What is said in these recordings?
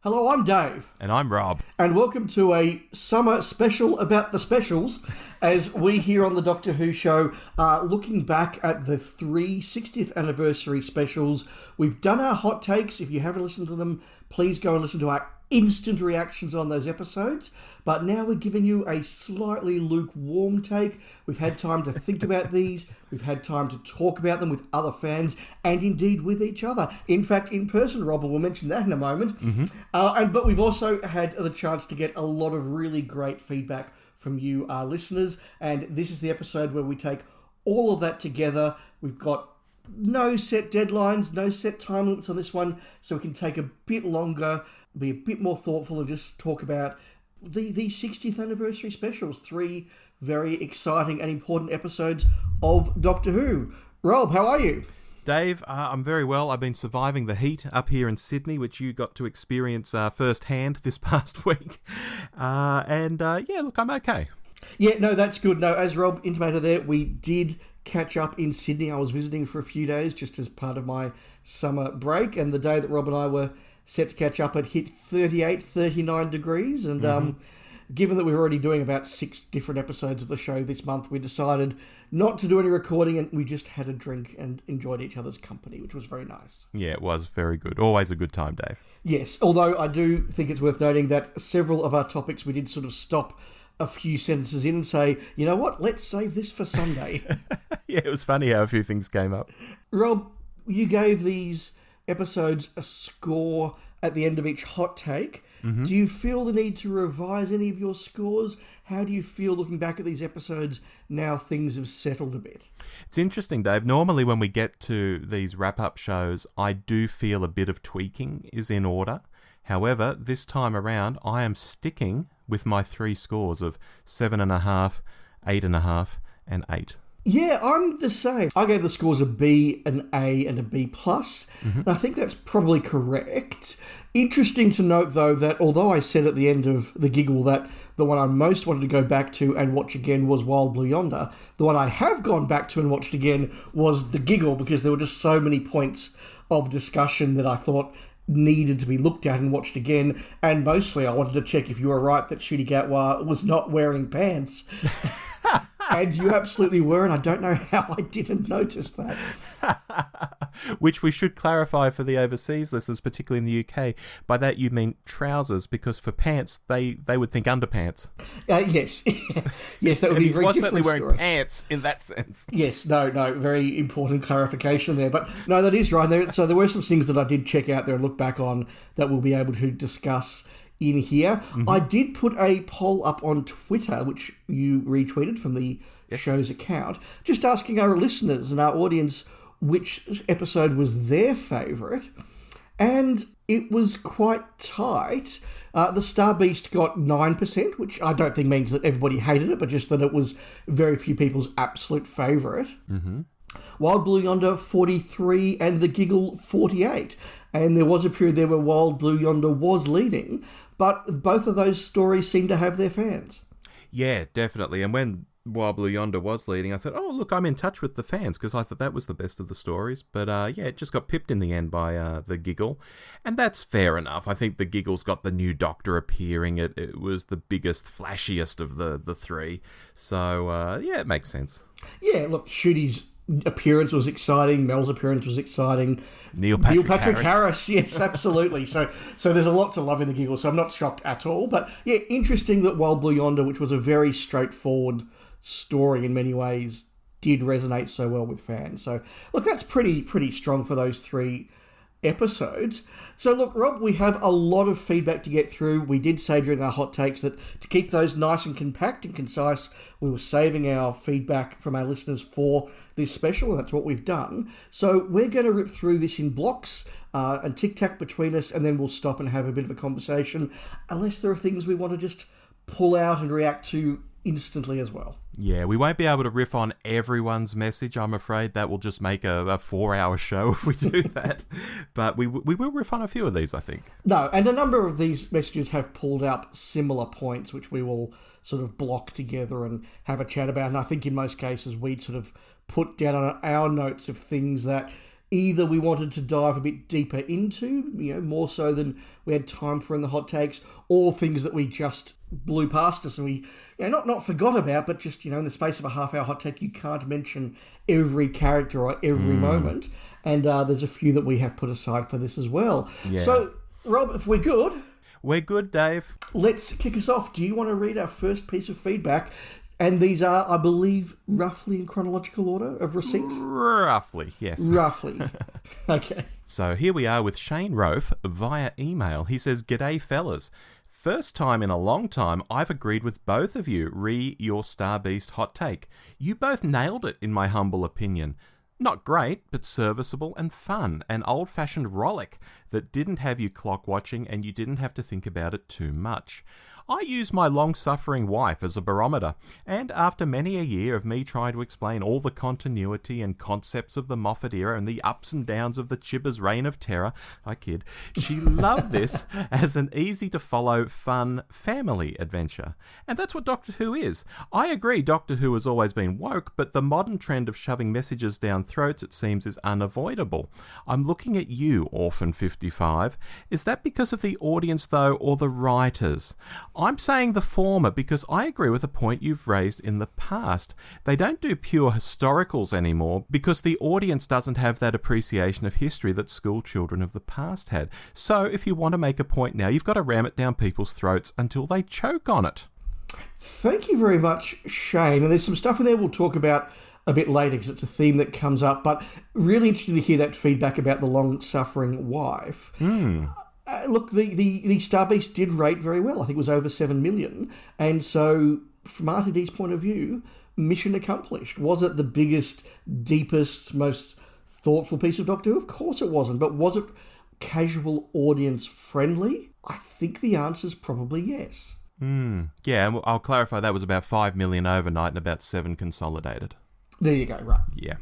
Hello, I'm Dave. And I'm Rob. And welcome to a summer special about the specials, as we here on the Doctor Who show are looking back at the 60th anniversary specials. We've done our hot takes. If you haven't listened to them, please go and listen to our instant reactions on those episodes. But now we're giving you a slightly lukewarm take. We've had time to think about these. We've had time to talk about them with other fans and indeed with each other. In fact, in person, Rob, we'll mention that in a moment. But we've also had the chance to get a lot of really great feedback from you, our listeners. And this is the episode where we take all of that together. We've got no set deadlines, no set time limits on this one, so we can take a bit longer, be a bit more thoughtful, and just talk about the 60th anniversary specials. 3 very exciting and important episodes of Doctor Who. Rob, how are you? Dave, I'm very well. I've been surviving the heat up here in Sydney, which you got to experience firsthand this past week. Look, I'm okay. Yeah, no, that's good. No, as Rob intimated there, we did catch up in Sydney. I was visiting for a few days just as part of my summer break, and the day that Rob and I were set to catch up, it hit 38, 39 degrees, and given that we were already doing about 6 different episodes of the show this month, we decided not to do any recording, and we just had a drink and enjoyed each other's company, which was very nice. Yeah, it was very good. Always a good time, Dave. Yes, although I do think it's worth noting that several of our topics we did sort of stop a few sentences in and say, you know what, let's save this for Sunday. Yeah, it was funny how a few things came up. Rob, you gave these episodes a score at the end of each hot take. Do you feel the need to revise any of your scores? How do you feel looking back at these episodes now things have settled a bit? It's interesting, Dave. Normally when we get to these wrap-up shows, I do feel a bit of tweaking is in order. However, this time around, I am sticking with my 3 scores of 7.5, 8.5, and 8. Yeah, I'm the same. I gave the scores a B, an A, and a B+. And I think that's probably correct. Interesting to note, though, that although I said at the end of The Giggle that the one I most wanted to go back to and watch again was Wild Blue Yonder, the one I have gone back to and watched again was The Giggle, because there were just so many points of discussion that I thought needed to be looked at and watched again, and mostly I wanted to check if you were right that Ncuti Gatwa was not wearing pants. And you absolutely were, and I don't know how I didn't notice that. Which we should clarify for the overseas listeners, particularly in the UK. By that you mean trousers, because for pants, they would think underpants. Yes. Yes, that would be a very different story. He was certainly wearing pants in that sense. Yes, no, very important clarification there. But no, that is right. So there were some things that I did check out there and look back on that we'll be able to discuss in here. I did put a poll up on Twitter, which you retweeted from the show's account, just asking our listeners and our audience which episode was their favourite, and it was quite tight. The Star Beast got 9%, which I don't think means that everybody hated it, but just that it was very few people's absolute favourite. Wild Blue Yonder 43 and The Giggle 48. And there was a period there where Wild Blue Yonder was leading, but both of those stories seem to have their fans. Yeah, definitely. And when Wild Blue Yonder was leading, I thought, oh, look, I'm in touch with the fans, because I thought that was the best of the stories. But it just got pipped in the end by The Giggle. And that's fair enough. I think The Giggle's got the new Doctor appearing. It was the biggest, flashiest of the 3. So, it makes sense. Yeah, look, Ncuti's appearance was exciting. Mel's appearance was exciting. Neil Patrick Harris, yes, absolutely. So there's a lot to love in The Giggle, so I'm not shocked at all. But yeah, interesting that Wild Blue Yonder, which was a very straightforward story in many ways, did resonate so well with fans. So look, that's pretty strong for those 3 episodes. So look, Rob, we have a lot of feedback to get through. We did say during our hot takes that to keep those nice and compact and concise, we were saving our feedback from our listeners for this special, and that's what we've done. So we're going to rip through this in blocks and tic-tac between us, and then we'll stop and have a bit of a conversation, unless there are things we want to just pull out and react to instantly as well. Yeah, we won't be able to riff on everyone's message, I'm afraid. That will just make a 4-hour show if we do that. But we will riff on a few of these, I think. No, and a number of these messages have pulled out similar points, which we will sort of block together and have a chat about. And I think in most cases we'd sort of put down on our notes of things that either we wanted to dive a bit deeper into, more so than we had time for in the hot takes, or things that we just blew past us and we, not forgot about, but just, in the space of a half-hour hot take, you can't mention every character or every moment. And there's a few that we have put aside for this as well. Yeah. So, Rob, if we're good... We're good, Dave. Let's kick us off. Do you want to read our first piece of feedback? And these are, I believe, roughly in chronological order of receipt? Roughly, yes. Roughly. Okay. So here we are with Shane Rofe via email. He says, "G'day, fellas. First time in a long time I've agreed with both of you re your Star Beast hot take. You both nailed it, in my humble opinion. Not great, but serviceable and fun. An old-fashioned rollick that didn't have you clock watching and you didn't have to think about it too much. I use my long-suffering wife as a barometer, and after many a year of me trying to explain all the continuity and concepts of the Moffat era and the ups and downs of the Chibber's reign of terror, I kid, she loved this as an easy-to-follow, fun family adventure. And that's what Doctor Who is. I agree Doctor Who has always been woke, but the modern trend of shoving messages down throats, it seems, is unavoidable. I'm looking at you, Orphan 55. Is that because of the audience, though, or the writers? I'm saying the former because I agree with a point you've raised in the past. They don't do pure historicals anymore because the audience doesn't have that appreciation of history that school children of the past had. So if you want to make a point now, you've got to ram it down people's throats until they choke on it." Thank you very much, Shane. And there's some stuff in there we'll talk about a bit later because it's a theme that comes up, but really interesting to hear that feedback about the long-suffering wife. Look, the Star Beast did rate very well. I think it was over 7 million. And so, from RTD's point of view, mission accomplished. Was it the biggest, deepest, most thoughtful piece of Doctor Who? Of course it wasn't. But was it casual audience friendly? I think the answer is probably yes. Yeah, and I'll clarify that was about 5 million overnight and about 7 consolidated. There you go, right. Yeah.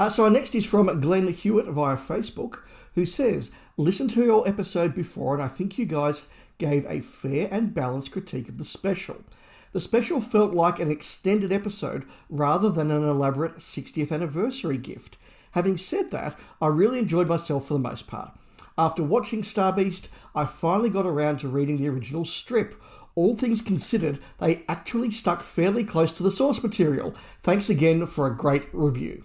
So our next is from Glenn Hewitt via Facebook, who says, "Listen to your episode before, and I think you guys gave a fair and balanced critique of the special. The special felt like an extended episode rather than an elaborate 60th anniversary gift. Having said that, I really enjoyed myself for the most part. After watching Star Beast, I finally got around to reading the original strip. All things considered, they actually stuck fairly close to the source material. Thanks again for a great review."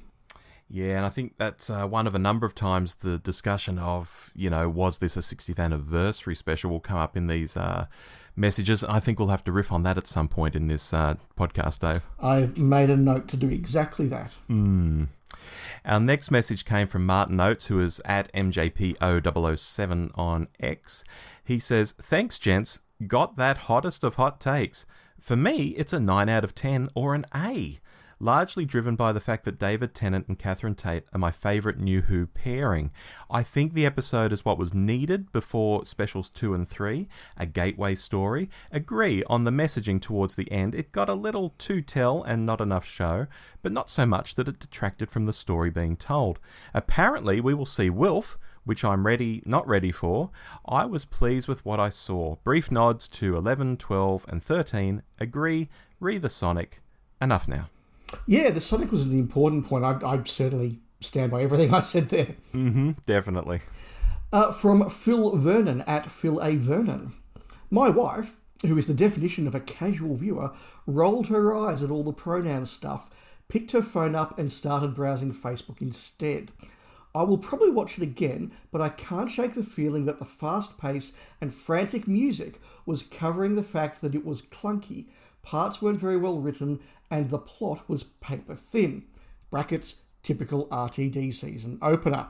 Yeah, and I think that's one of a number of times the discussion of, was this a 60th anniversary special will come up in these messages. I think we'll have to riff on that at some point in this podcast, Dave. I've made a note to do exactly that. Our next message came from Martin Oates, who is at MJP0007 on X. He says, "Thanks, gents. Got that hottest of hot takes. For me, it's a 9 out of 10 or an A. Largely driven by the fact that David Tennant and Catherine Tate are my favourite New Who pairing. I think the episode is what was needed before specials 2 and 3, a gateway story. Agree on the messaging towards the end. It got a little too tell and not enough show, but not so much that it detracted from the story being told. Apparently, we will see Wilf, which I'm not ready for. I was pleased with what I saw. Brief nods to 11, 12 and 13. Agree, read the Sonic. Enough now." Yeah, the Sonic was an important point. I certainly stand by everything I said there. Definitely. From Phil Vernon at Phil A. Vernon. "My wife, who is the definition of a casual viewer, rolled her eyes at all the pronoun stuff, picked her phone up and started browsing Facebook instead. I will probably watch it again, but I can't shake the feeling that the fast pace and frantic music was covering the fact that it was clunky, parts weren't very well written, and the plot was paper thin. Brackets, typical RTD season opener.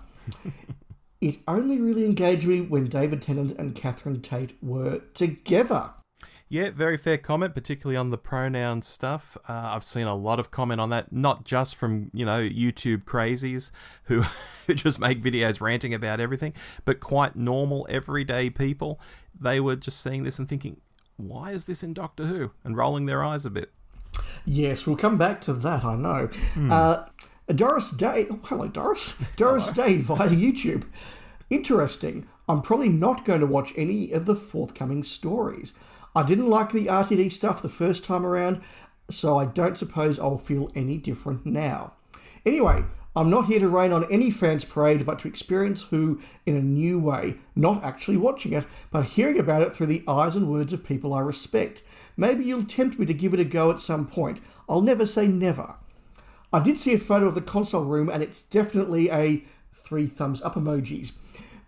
It only really engaged me when David Tennant and Catherine Tate were together." Yeah, very fair comment, particularly on the pronoun stuff. I've seen a lot of comment on that, not just from, YouTube crazies who just make videos ranting about everything, but quite normal, everyday people. They were just seeing this and thinking, why is this in Doctor Who? And rolling their eyes a bit. Yes, we'll come back to that, I know. Doris Dade... Oh, hello, Doris. Doris Dade via YouTube. "Interesting. I'm probably not going to watch any of the forthcoming stories. I didn't like the RTD stuff the first time around, so I don't suppose I'll feel any different now. Anyway, I'm not here to rain on any fans' parade, but to experience Who in a new way, not actually watching it, but hearing about it through the eyes and words of people I respect. Maybe you'll tempt me to give it a go at some point. I'll never say never. I did see a photo of the console room, and it's definitely a 3 thumbs up emojis.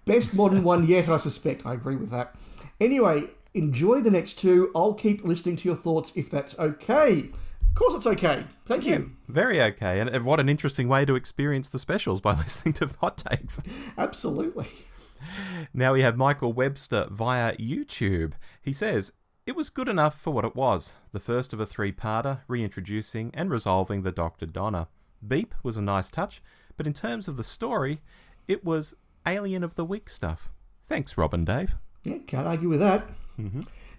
Best modern one yet, I suspect. I agree with that. Anyway, enjoy the next 2. I'll keep listening to your thoughts if that's okay. Of course it's okay. Thank you. Very okay. And what an interesting way to experience the specials by listening to hot takes. Absolutely. Now we have Michael Webster via YouTube. He says, it was good enough for what it was. The first of a 3-parter, reintroducing and resolving the Dr. Donna. Beep was a nice touch, but in terms of the story, it was Alien of the Week stuff. Thanks, Rob and Dave. Yeah, can't argue with that.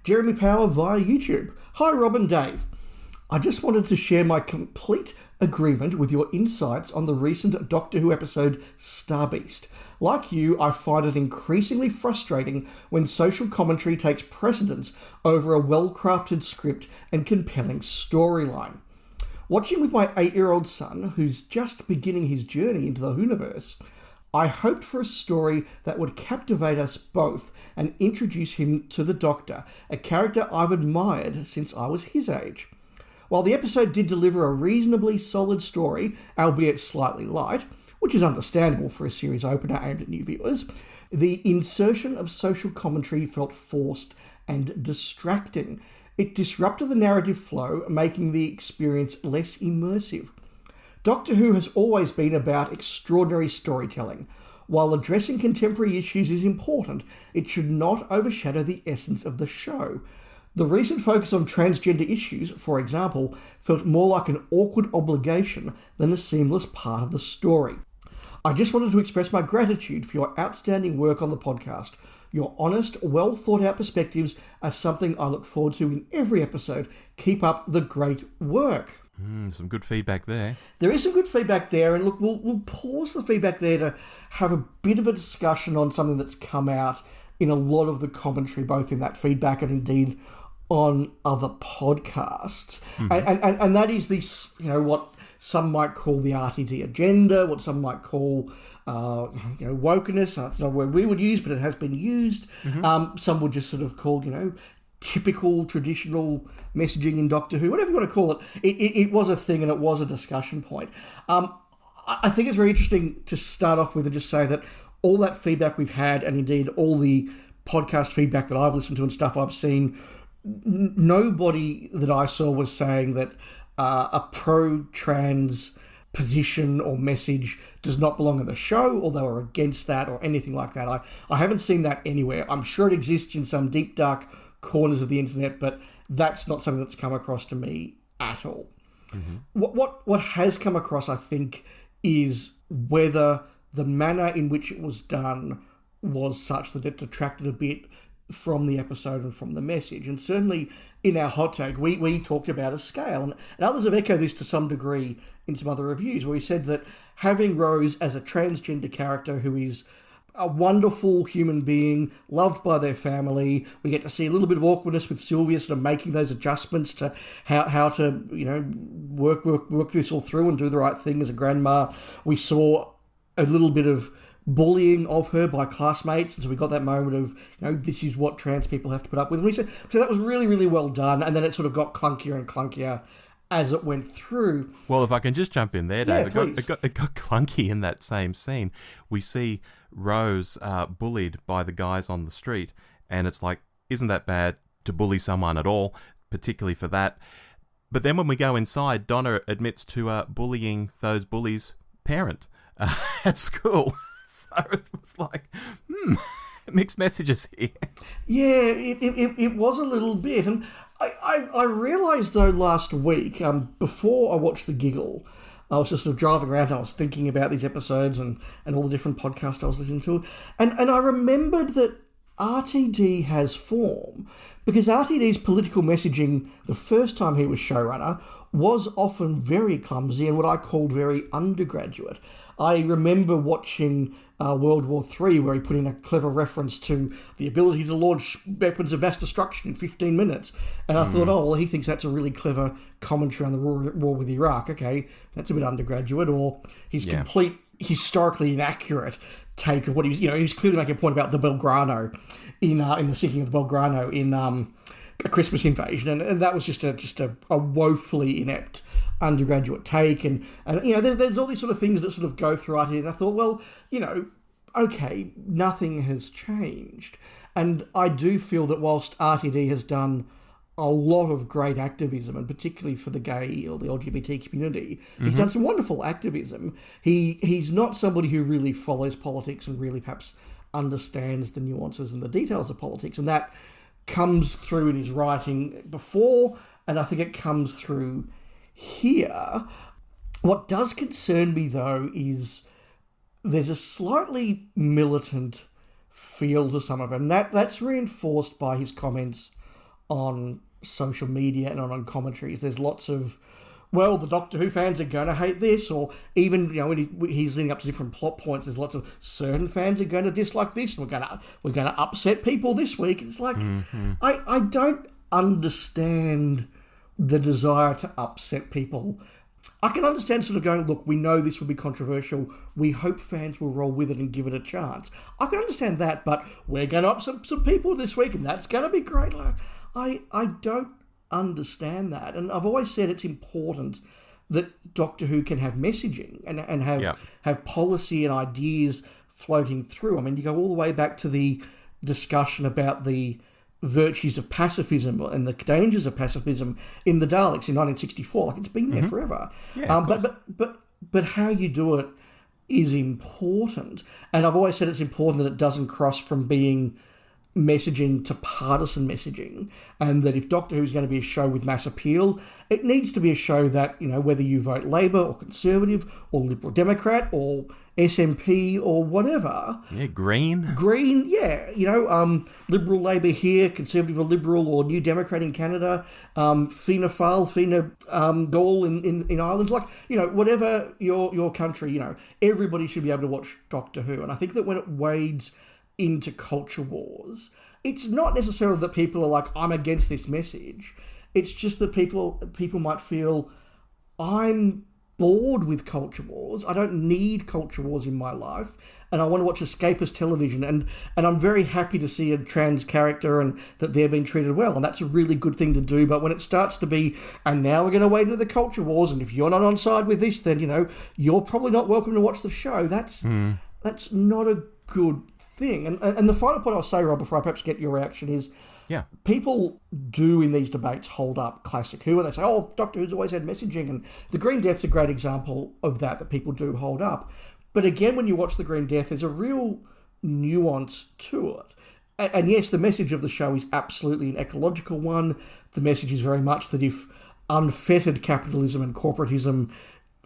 Jeremy Power via YouTube. Hi, Rob and Dave. I just wanted to share my complete agreement with your insights on the recent Doctor Who episode Starbeast. Like you, I find it increasingly frustrating when social commentary takes precedence over a well-crafted script and compelling storyline. Watching with my 8-year-old son, who's just beginning his journey into the Whoniverse, I hoped for a story that would captivate us both and introduce him to the Doctor, a character I've admired since I was his age. While the episode did deliver a reasonably solid story, albeit slightly light, which is understandable for a series opener aimed at new viewers, the insertion of social commentary felt forced and distracting. It disrupted the narrative flow, making the experience less immersive. Doctor Who has always been about extraordinary storytelling. While addressing contemporary issues is important, it should not overshadow the essence of the show. The recent focus on transgender issues, for example, felt more like an awkward obligation than a seamless part of the story. I just wanted to express my gratitude for your outstanding work on the podcast. Your honest, well thought out perspectives are something I look forward to in every episode. Keep up the great work. Some good feedback there. There is some good feedback there, and look, we'll pause the feedback there to have a bit of a discussion on something that's come out in a lot of the commentary, both in that feedback and indeed on other podcasts. And that is this, what some might call the RTD agenda, what some might call wokeness. That's not a word we would use, but it has been used. Some would just sort of call, typical traditional messaging in Doctor Who, whatever you want to call it. It was a thing, and it was a discussion point. I think it's very interesting to start off with and just say that all that feedback we've had, and indeed all the podcast feedback that I've listened to and stuff I've seen, nobody that I saw was saying that a pro-trans position or message does not belong in the show, or they were against that or anything like that. I haven't seen that anywhere. I'm sure it exists in some deep, dark corners of the internet, but that's not something that's come across to me at all. What has come across, I think, is whether the manner in which it was done was such that it detracted a bit from the episode and from the message. And certainly in our hot take, we talked about a scale, and others have echoed this to some degree in some other reviews, where we said that having Rose as a transgender character who is a wonderful human being, loved by their family. We get to see a little bit of awkwardness with Sylvia sort of making those adjustments to how to, work this all through and do the right thing as a grandma. We saw a little bit of bullying of her by classmates, and so we got that moment of, this is what trans people have to put up with. And we said, so that was really, really well done, and then it sort of got clunkier and clunkier as it went through. Well, if I can just jump in there, Dave, Yeah, it got clunky in that same scene. We see Rose bullied by the guys on the street, and it's like, isn't that bad to bully someone at all, particularly for that? But then when we go inside, Donna admits to bullying those bullies' parent at school. So it was like, mixed messages here. Yeah, it was a little bit. And I realised, though, last week, before I watched The Giggle, I was just sort of driving around and I was thinking about these episodes and all the different podcasts I was listening to. And I remembered that RTD has form, because RTD's political messaging, the first time he was showrunner, was often very clumsy and what I called very undergraduate. I remember watching World War III, where he put in a clever reference to the ability to launch weapons of mass destruction in 15 minutes. And I thought, oh, well, he thinks that's a really clever commentary on the war with Iraq. Okay, that's a bit undergraduate. Or his complete historically inaccurate take of what he was, he was clearly making a point about the Belgrano in the sinking of the Belgrano in A Christmas Invasion, and that was just a woefully inept undergraduate take, and there's all these sort of things that sort of go throughout it, and I thought, well, okay, nothing has changed, and I do feel that whilst RTD has done a lot of great activism, and particularly for the gay or the LGBT community, he's done some wonderful activism. He's not somebody who really follows politics and really perhaps understands the nuances and the details of politics, and that comes through in his writing before, and I think it comes through here. What does concern me, though, is there's a slightly militant feel to some of it, and that's reinforced by his comments on social media and on commentaries. There's lots of, well, the Doctor Who fans are going to hate this, or even, when he's leading up to different plot points, there's lots of certain fans are going to dislike this, and we're going to upset people this week. It's like, I don't understand the desire to upset people. I can understand sort of going, look, we know this will be controversial. We hope fans will roll with it and give it a chance. I can understand that, but we're going to upset some people this week, and that's going to be great. Like, I don't understand that, and I've always said it's important that Doctor Who can have messaging and have policy and ideas floating through. I mean, you go all the way back to the discussion about the virtues of pacifism and the dangers of pacifism in the Daleks in 1964. Like, it's been there forever. But how you do it is important, and I've always said it's important that it doesn't cross from being messaging to partisan messaging, and that if Doctor Who is going to be a show with mass appeal, it needs to be a show that, whether you vote Labour or Conservative or Liberal Democrat or SNP or whatever. Yeah, Green, Liberal Labour here, Conservative or Liberal or New Democrat in Canada, Fianna Fáil, Fianna Gael in Ireland, whatever your country, everybody should be able to watch Doctor Who. And I think that when it wades into culture wars, it's not necessarily that people are like, I'm against this message. It's just that people might feel, I'm bored with culture wars. I don't need culture wars in my life, and I want to watch escapist television. And I'm very happy to see a trans character and that they're being treated well, and that's a really good thing to do. But when it starts to be, and now we're going to wade into the culture wars, and if you're not on side with this, then you're probably not welcome to watch the show. That's not a good thing. And the final point I'll say, Rob, before I perhaps get your reaction, is people do in these debates hold up classic Who, and they say, oh, Doctor Who's always had messaging, and the Green Death's a great example of that people do hold up. But again, when you watch the Green Death, there's a real nuance to it. And yes, the message of the show is absolutely an ecological one. The message is very much that if unfettered capitalism and corporatism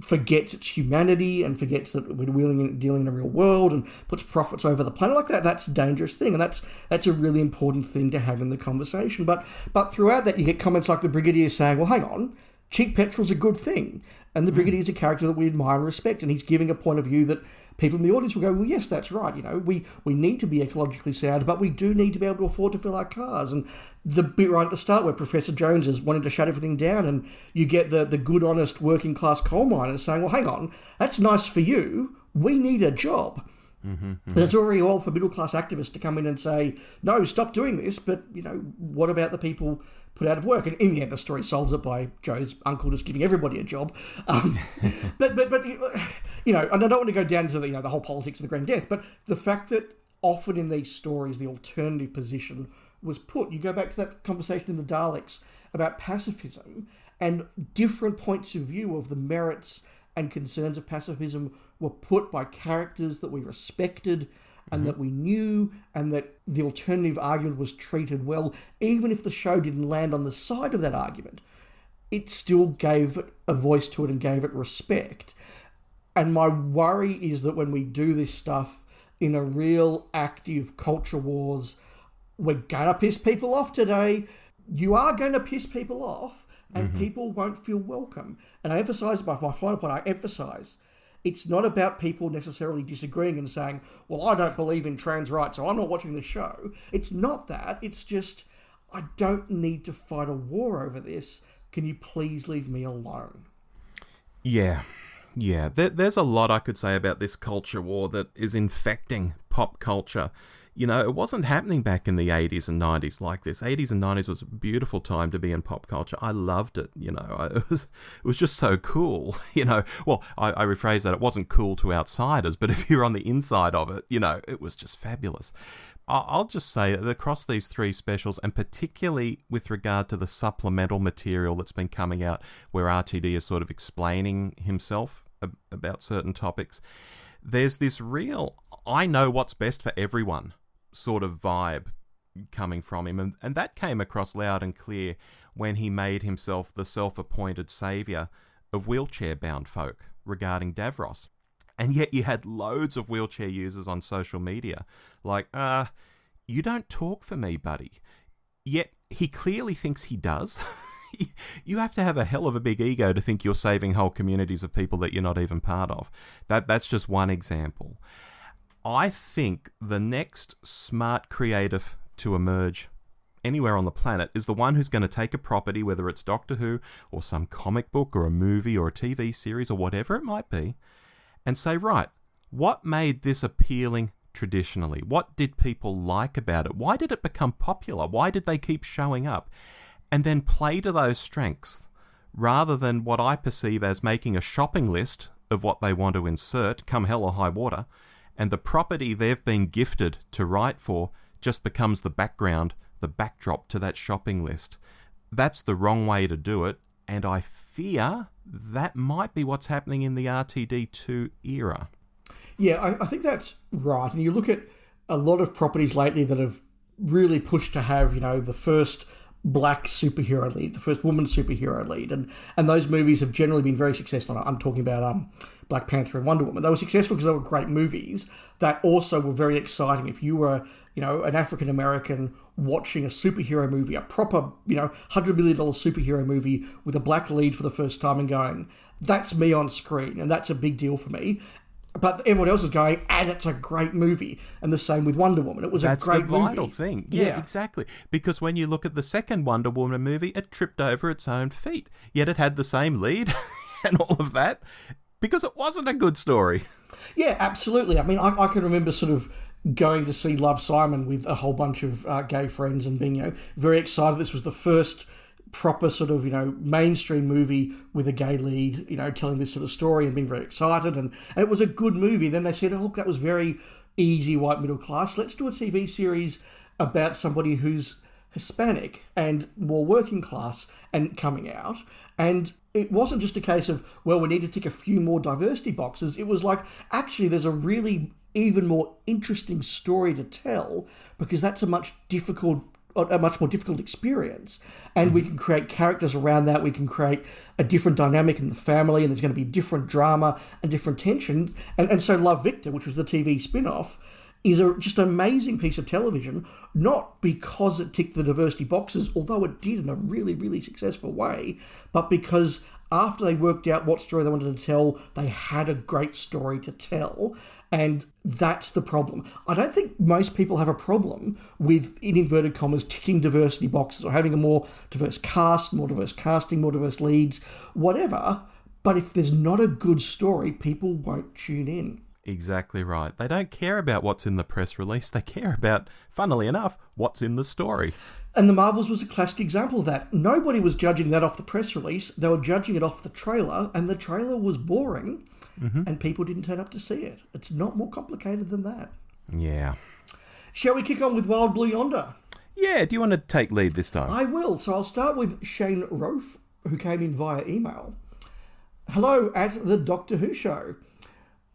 forgets its humanity and forgets that we're dealing in a real world and puts profits over the planet like that, that's a dangerous thing, and that's a really important thing to have in the conversation. But throughout that, you get comments like the Brigadier saying, well, hang on, cheap petrol's a good thing, and the Brigadier is a character that we admire and respect, and he's giving a point of view that people in the audience will go, well, yes, that's right, we need to be ecologically sound, but we do need to be able to afford to fill our cars. And the bit right at the start where Professor Jones is wanting to shut everything down, and you get the good, honest, working-class coal miners saying, well, hang on, that's nice for you, we need a job. And it's already all for middle-class activists to come in and say, no, stop doing this, but, what about the people put out of work? And in the end, the story solves it by Joe's uncle just giving everybody a job. But and I don't want to go down to the whole politics of the Green Death, but the fact that often in these stories, the alternative position was put. You go back to that conversation in the Daleks about pacifism, and different points of view of the merits and concerns of pacifism were put by characters that we respected and that we knew, and that the alternative argument was treated well. Even if the show didn't land on the side of that argument, it still gave it a voice to it and gave it respect. And my worry is that when we do this stuff in a real active culture wars, we're going to piss people off today. You are going to piss people off, and people won't feel welcome. And I emphasise, by my final point, I emphasise, it's not about people necessarily disagreeing and saying, well, I don't believe in trans rights, so I'm not watching the show. It's not that. It's just, I don't need to fight a war over this. Can you please leave me alone? Yeah. There's a lot I could say about this culture war that is infecting pop culture. You know, it wasn't happening back in the 80s and 90s like this. 80s and 90s was a beautiful time to be in pop culture. I loved it, you know. It was just so cool, you know. Well, I rephrase that. It wasn't cool to outsiders, but if you're on the inside of it, you know, it was just fabulous. I'll just say that across these three specials, and particularly with regard to the supplemental material that's been coming out where RTD is sort of explaining himself about certain topics, there's this real, I know what's best for everyone sort of vibe coming from him. And that came across loud and clear when he made himself the self-appointed saviour of wheelchair-bound folk regarding Davros. And yet you had loads of wheelchair users on social media like, you don't talk for me, buddy. Yet he clearly thinks he does. You have to have a hell of a big ego to think you're saving whole communities of people that you're not even part of. That's just one example. I think the next smart creative to emerge anywhere on the planet is the one who's going to take a property, whether it's Doctor Who or some comic book or a movie or a TV series or whatever it might be, and say, right, what made this appealing traditionally? What did people like about it? Why did it become popular? Why did they keep showing up? And then play to those strengths, rather than what I perceive as making a shopping list of what they want to insert, come hell or high water, and the property they've been gifted to write for just becomes the background, the backdrop to that shopping list. That's the wrong way to do it, and I fear that might be what's happening in the RTD2 era. Yeah, I think that's right. And you look at a lot of properties lately that have really pushed to have, you know, the first black superhero lead, the first woman superhero lead, and those movies have generally been very successful. I'm talking about Black Panther and Wonder Woman. They were successful because they were great movies that also were very exciting. If you were, you know, an African American watching a superhero movie, a proper, you know, $100 million superhero movie with a black lead for the first time and going, that's me on screen, and that's a big deal for me. But everyone else is going, and it's a great movie. And the same with Wonder Woman. It was a great movie. That's the vital thing. Yeah, exactly. Because when you look at the second Wonder Woman movie, it tripped over its own feet. Yet it had the same lead and all of that because it wasn't a good story. Yeah, absolutely. I mean, I can remember sort of going to see Love, Simon with a whole bunch of gay friends and being, you know, very excited. This was the first proper sort of, you know, mainstream movie with a gay lead, you know, telling this sort of story and being very excited. And it was a good movie. Then they said, oh, look, that was very easy white middle class. Let's do a TV series about somebody who's Hispanic and more working class and coming out. And it wasn't just a case of, well, we need to tick a few more diversity boxes. It was like, actually, there's a really even more interesting story to tell because that's a much more difficult experience. And we can create characters around that. We can create a different dynamic in the family, and there's going to be different drama and different tension. And so Love, Victor, which was the TV spin-off, is just an amazing piece of television, not because it ticked the diversity boxes, although it did in a really, really successful way, but because after they worked out what story they wanted to tell, they had a great story to tell. And that's the problem. I don't think most people have a problem with, in inverted commas, ticking diversity boxes or having a more diverse cast, more diverse casting, more diverse leads, whatever. But if there's not a good story, people won't tune in. Exactly right. They don't care about what's in the press release. They care about, funnily enough, what's in the story. And The Marvels was a classic example of that. Nobody was judging that off the press release. They were judging it off the trailer, and the trailer was boring, and people didn't turn up to see it. It's not more complicated than that. Yeah. Shall we kick on with Wild Blue Yonder? Yeah, do you want to take lead this time? I will. So I'll start with Shane Rofe, who came in via email. Hello at the Doctor Who Show.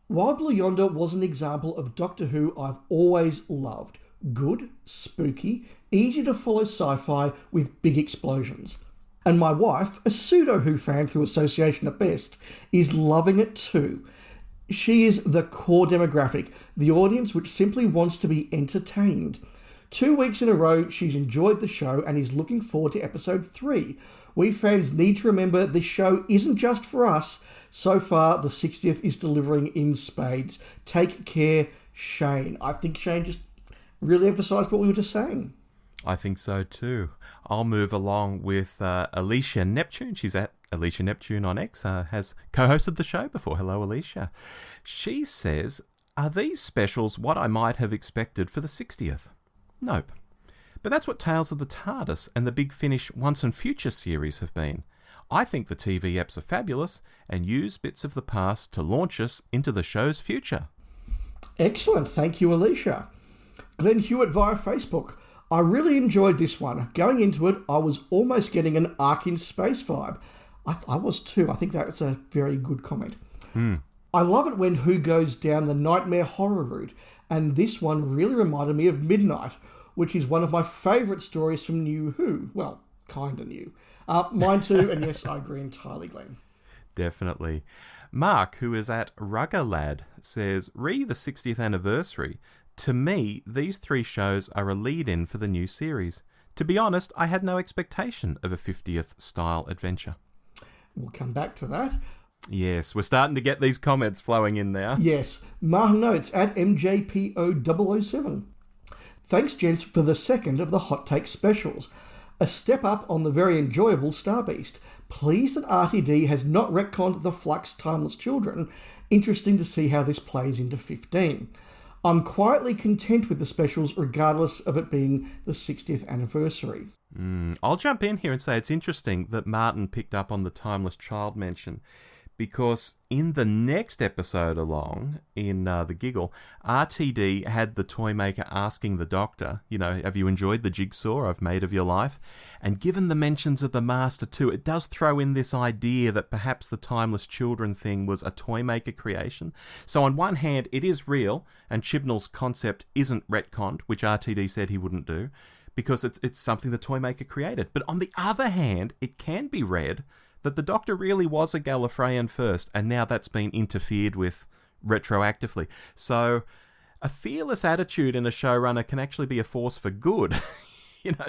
Wild Blue Yonder was an example of Doctor Who I've always loved. Good, spooky, easy to follow sci-fi with big explosions. And my wife, a pseudo-Who fan through association at best, is loving it too. She is the core demographic, the audience which simply wants to be entertained. 2 weeks in a row, she's enjoyed the show and is looking forward to episode 3. We fans need to remember this show isn't just for us. So far, the 60th is delivering in spades. Take care, Shane. I think Shane just really emphasised what we were just saying. I think so too. I'll move along with Alicia Neptune. She's at Alicia Neptune on X, has co-hosted the show before. Hello, Alicia. She says, are these specials what I might have expected for the 60th? Nope. But that's what Tales of the TARDIS and the Big Finish Once and Future series have been. I think the TV apps are fabulous and use bits of the past to launch us into the show's future. Excellent. Thank you, Alicia. Glenn Hewitt via Facebook. I really enjoyed this one. Going into it, I was almost getting an Ark in Space vibe. I was too. I think that's a very good comment. I love it when Who goes down the nightmare horror route, and this one really reminded me of Midnight, which is one of my favourite stories from New Who. Well, kind of new. Mine too, and yes, I agree entirely, Glenn. Definitely. Mark, who is at Ruggerlad, says, re the 60th anniversary. To me, these 3 shows are a lead-in for the new series. To be honest, I had no expectation of a 50th style adventure. We'll come back to that. Yes, we're starting to get these comments flowing in now. Yes. Martin Notes at MJPO007. Thanks, gents, for the second of the Hot Take specials. A step up on the very enjoyable Starbeast. Pleased that RTD has not retconned the Flux Timeless Children. Interesting to see how this plays into 15. I'm quietly content with the specials regardless of it being the 60th anniversary. I'll jump in here and say it's interesting that Martin picked up on the Timeless Child mention, because in the next episode along, in The Giggle, RTD had the toy maker asking the Doctor, have you enjoyed the jigsaw I've made of your life? And given the mentions of the Master too, it does throw in this idea that perhaps the Timeless Children thing was a toy maker creation. So on one hand, it is real, and Chibnall's concept isn't retconned, which RTD said he wouldn't do, because it's something the toy maker created. But on the other hand, it can be read that the Doctor really was a Gallifreyan first, and now that's been interfered with retroactively. So a fearless attitude in a showrunner can actually be a force for good.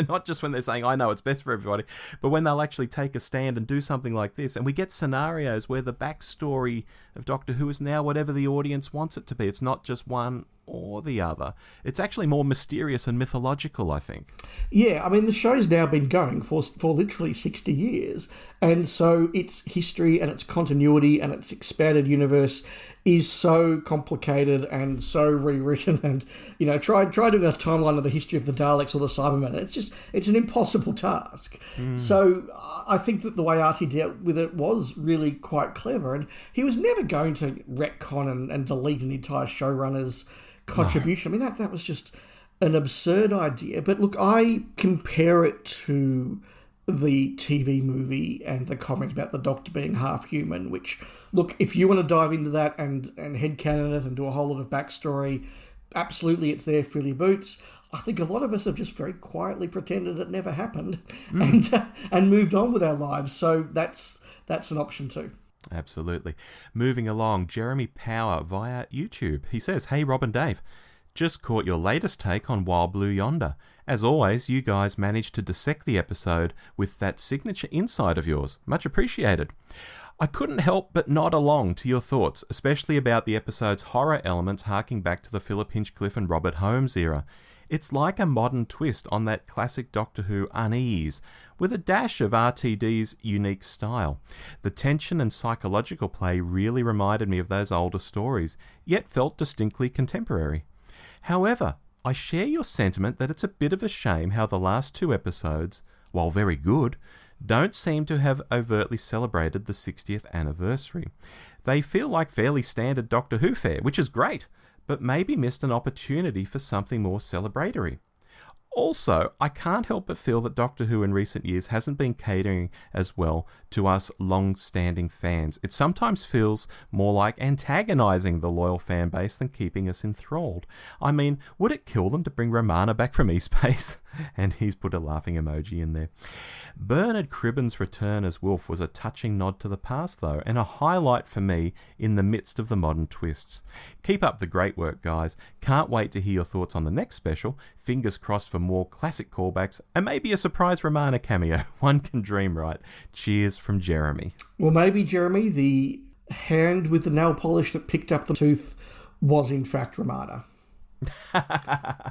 Not just when they're saying, I know it's best for everybody, but when they'll actually take a stand and do something like this. And we get scenarios where the backstory of Doctor Who is now whatever the audience wants it to be. It's not just one or the other. It's actually more mysterious and mythological, I think. Yeah, I mean, the show's now been going for literally 60 years, and so its history and its continuity and its expanded universe is so complicated and so rewritten, and, try doing a timeline of the history of the Daleks or the Cybermen. It's an impossible task. So I think that the way Artie dealt with it was really quite clever, and he was never going to retcon and delete an entire showrunner's contribution. No. I mean, that was just an absurd idea. But look, I compare it to the TV movie and the comment about the Doctor being half human, which, look, if you want to dive into that and headcanon it and do a whole lot of backstory, absolutely it's there, fill your boots. I think a lot of us have just very quietly pretended it never happened and moved on with our lives. So that's an option too. Absolutely. Moving along, Jeremy Power via YouTube. He says, hey, Rob and Dave, just caught your latest take on Wild Blue Yonder. As always, you guys managed to dissect the episode with that signature insight of yours. Much appreciated. I couldn't help but nod along to your thoughts, especially about the episode's horror elements harking back to the Philip Hinchcliffe and Robert Holmes era. It's like a modern twist on that classic Doctor Who unease, with a dash of RTD's unique style. The tension and psychological play really reminded me of those older stories, yet felt distinctly contemporary. However, I share your sentiment that it's a bit of a shame how the last 2 episodes, while very good, don't seem to have overtly celebrated the 60th anniversary. They feel like fairly standard Doctor Who fare, which is great, but maybe missed an opportunity for something more celebratory. Also, I can't help but feel that Doctor Who in recent years hasn't been catering as well to us long-standing fans. It sometimes feels more like antagonising the loyal fan base than keeping us enthralled. I mean, would it kill them to bring Romana back from E-Space? And he's put a laughing emoji in there. Bernard Cribben's return as Wilf was a touching nod to the past, though, and a highlight for me in the midst of the modern twists. Keep up the great work, guys. Can't wait to hear your thoughts on the next special. Fingers crossed for more classic callbacks and maybe a surprise Romana cameo. One can dream, right? Cheers from Jeremy. Well, maybe, Jeremy, the hand with the nail polish that picked up the tooth was in fact Romana.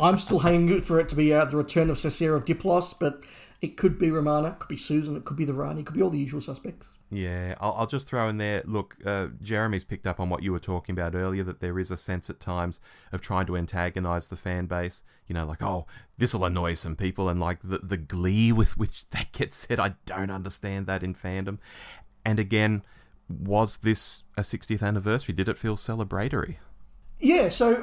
I'm still hanging for it to be the return of Cesare of Diplos, but it could be Romana, it could be Susan, it could be the Rani, it could be all the usual suspects. Yeah, I'll just throw in there, look, Jeremy's picked up on what you were talking about earlier, that there is a sense at times of trying to antagonise the fan base. You know, like, oh, this'll annoy some people, and like the glee with which that gets said, I don't understand that in fandom. And again, was this a 60th anniversary? Did it feel celebratory? Yeah, so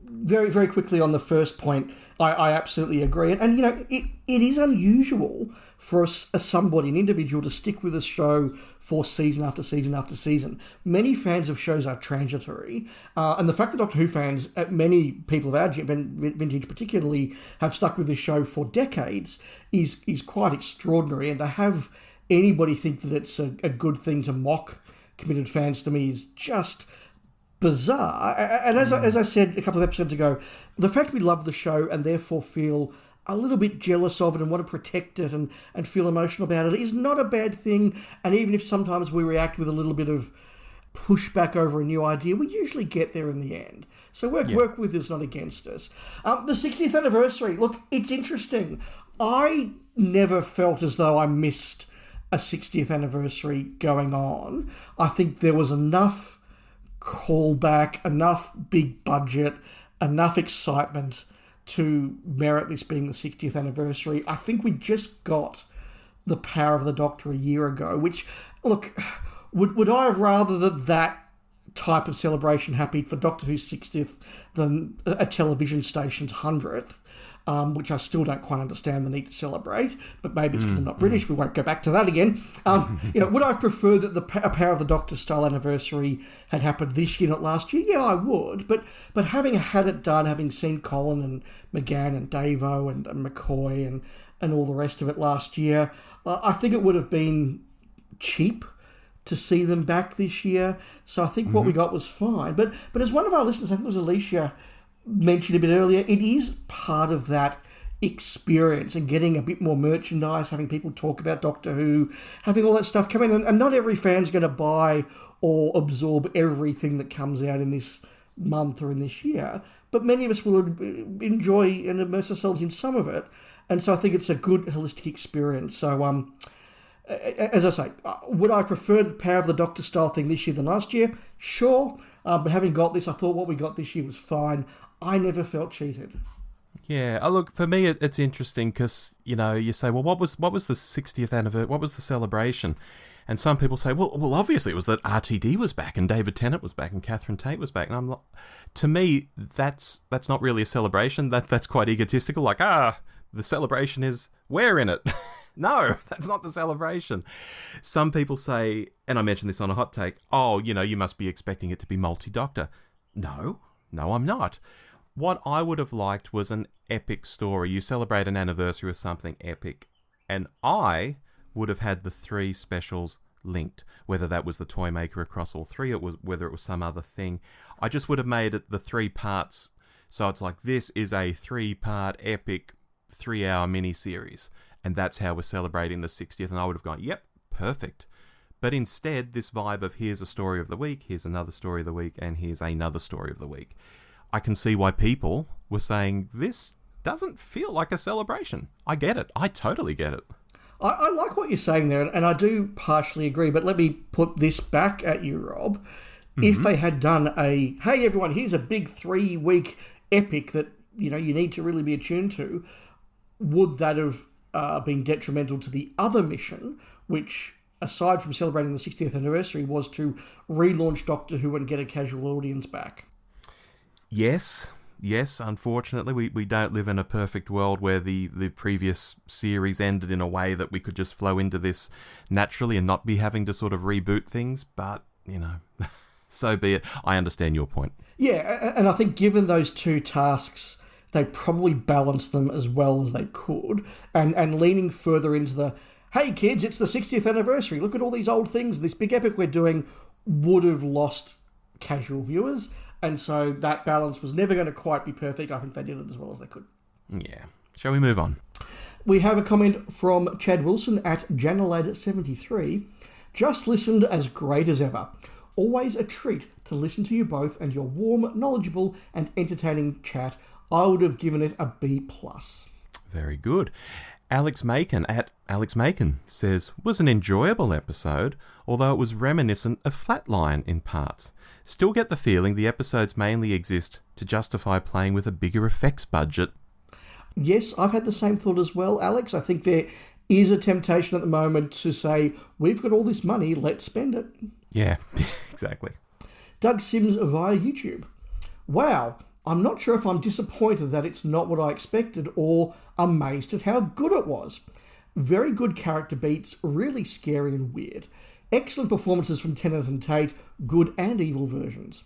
very, very quickly on the first point, I absolutely agree. And you know, it is unusual for somebody, an individual, to stick with a show for season after season after season. Many fans of shows are transitory. And the fact that Doctor Who fans, many people of our vintage particularly, have stuck with this show for decades is quite extraordinary. And to have anybody think that it's a good thing to mock committed fans, to me, is just bizarre. And as I said a couple of episodes ago, the fact we love the show and therefore feel a little bit jealous of it and want to protect it and feel emotional about it is not a bad thing. And even if sometimes we react with a little bit of pushback over a new idea, we usually get there in the end. So work with us, not against us. The 60th anniversary, look, it's interesting. I never felt as though I missed a 60th anniversary going on. I think there was enough callback, enough big budget, enough excitement to merit this being the 60th anniversary. I think we just got the Power of the Doctor a year ago, which, look, would I have rather that type of celebration happened for Doctor Who's 60th than a television station's 100th? Which I still don't quite understand the need to celebrate, but maybe it's because I'm not British. We won't go back to that again. Would I have preferred that the Power of the Doctor style anniversary had happened this year, not last year? Yeah, I would. But having had it done, having seen Colin and McGann and Davo and McCoy and all the rest of it last year, I think it would have been cheap to see them back this year. So I think what we got was fine. But as one of our listeners, I think it was Alicia, mentioned a bit earlier, it is part of that experience and getting a bit more merchandise, having people talk about Doctor Who, having all that stuff come in. And not every fan's going to buy or absorb everything that comes out in this month or in this year, but many of us will enjoy and immerse ourselves in some of it. And so I think it's a good holistic experience. So, as I say, would I prefer the Power of the Doctor style thing this year than last year? Sure. But having got this, I thought what we got this year was fine. I never felt cheated. Yeah, look, for me, it's interesting because, you know, you say, well, what was the 60th anniversary? What was the celebration? And some people say, well, obviously it was that RTD was back and David Tennant was back and Catherine Tate was back. And I'm like, to me, that's not really a celebration. That's quite egotistical. Like, the celebration is we're in it. No, that's not the celebration. Some people say, and I mentioned this on a hot take, oh, you know, you must be expecting it to be multi-Doctor. No, I'm not. What I would have liked was an epic story. You celebrate an anniversary with something epic. And I would have had the 3 specials linked, whether that was the Toymaker across all 3, or whether it was some other thing. I just would have made it the 3 parts. So it's like, this is a 3-part epic 3-hour mini-series. And that's how we're celebrating the 60th. And I would have gone, yep, perfect. But instead, this vibe of here's a story of the week, here's another story of the week, and here's another story of the week. I can see why people were saying this doesn't feel like a celebration. I get it. I totally get it. I like what you're saying there, and I do partially agree, but let me put this back at you, Rob. If they had done hey, everyone, here's a big 3-week epic that, you know, you need to really be attuned to, would that have being detrimental to the other mission, which, aside from celebrating the 60th anniversary, was to relaunch Doctor Who and get a casual audience back? Yes, yes, unfortunately, we don't live in a perfect world where the previous series ended in a way that we could just flow into this naturally and not be having to sort of reboot things, but, so be it. I understand your point. Yeah, and I think given those two tasks, they probably balanced them as well as they could, and leaning further into the, hey kids, it's the 60th anniversary, look at all these old things, this big epic we're doing, would have lost casual viewers, and so that balance was never going to quite be perfect. I think they did it as well as they could. Yeah. Shall we move on? We have a comment from Chad Wilson at Janelad73. Just listened as great as ever. Always a treat to listen to you both and your warm, knowledgeable and entertaining chat. I would have given it a B+. Very good. Alex Macon at Alex Macon says, was an enjoyable episode, although it was reminiscent of Flatline in parts. Still get the feeling the episodes mainly exist to justify playing with a bigger effects budget. Yes, I've had the same thought as well, Alex. I think there is a temptation at the moment to say, we've got all this money, let's spend it. Yeah, exactly. Doug Sims via YouTube. Wow, I'm not sure if I'm disappointed that it's not what I expected or amazed at how good it was. Very good character beats, really scary and weird. Excellent performances from Tennant and Tate, good and evil versions.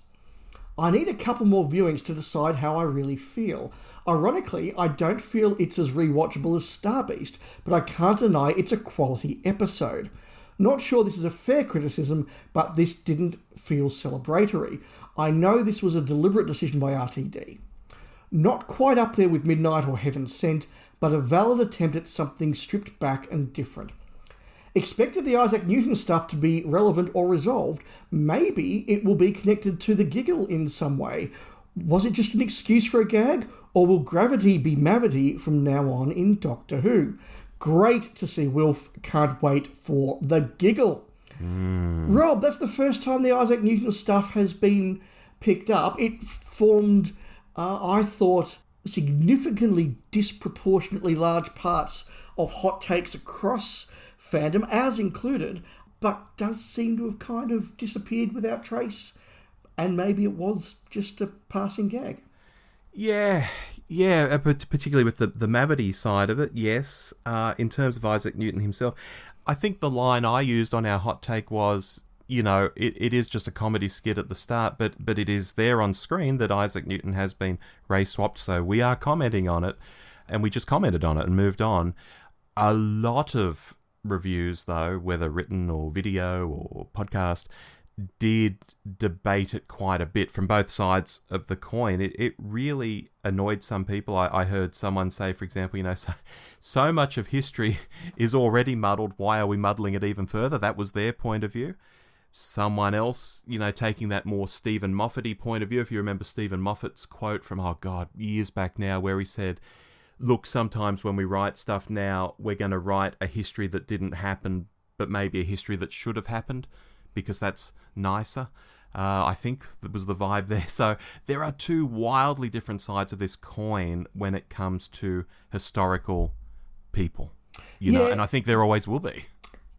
I need a couple more viewings to decide how I really feel. Ironically, I don't feel it's as rewatchable as Star Beast, but I can't deny it's a quality episode. Not sure this is a fair criticism, but this didn't feel celebratory. I know this was a deliberate decision by RTD. Not quite up there with Midnight or Heaven Sent, but a valid attempt at something stripped back and different. Expected the Isaac Newton stuff to be relevant or resolved. Maybe it will be connected to the giggle in some way. Was it just an excuse for a gag? Or will gravity be Mavity from now on in Doctor Who? Great to see Wilf. Can't wait for the giggle. Rob, that's the first time the Isaac Newton stuff has been picked up. It formed, I thought, significantly disproportionately large parts of hot takes across fandom, ours included, but does seem to have kind of disappeared without trace, and maybe it was just a passing gag. Yeah, particularly with the Mavity side of it, yes. In terms of Isaac Newton himself, I think the line I used on our hot take was, it is just a comedy skit at the start, but it is there on screen that Isaac Newton has been race-swapped, so we are commenting on it, and we just commented on it and moved on. A lot of reviews, though, whether written or video or podcast, did debate it quite a bit from both sides of the coin. It really annoyed some people. I heard someone say, for example, so much of history is already muddled. Why are we muddling it even further? That was their point of view. Someone else, taking that more Stephen Moffat-y point of view. If you remember Stephen Moffat's quote from, years back now, where he said, look, sometimes when we write stuff now, we're going to write a history that didn't happen, but maybe a history that should have happened, because that's nicer. I think that was the vibe there. So there are two wildly different sides of this coin when it comes to historical people, know, and I think there always will be.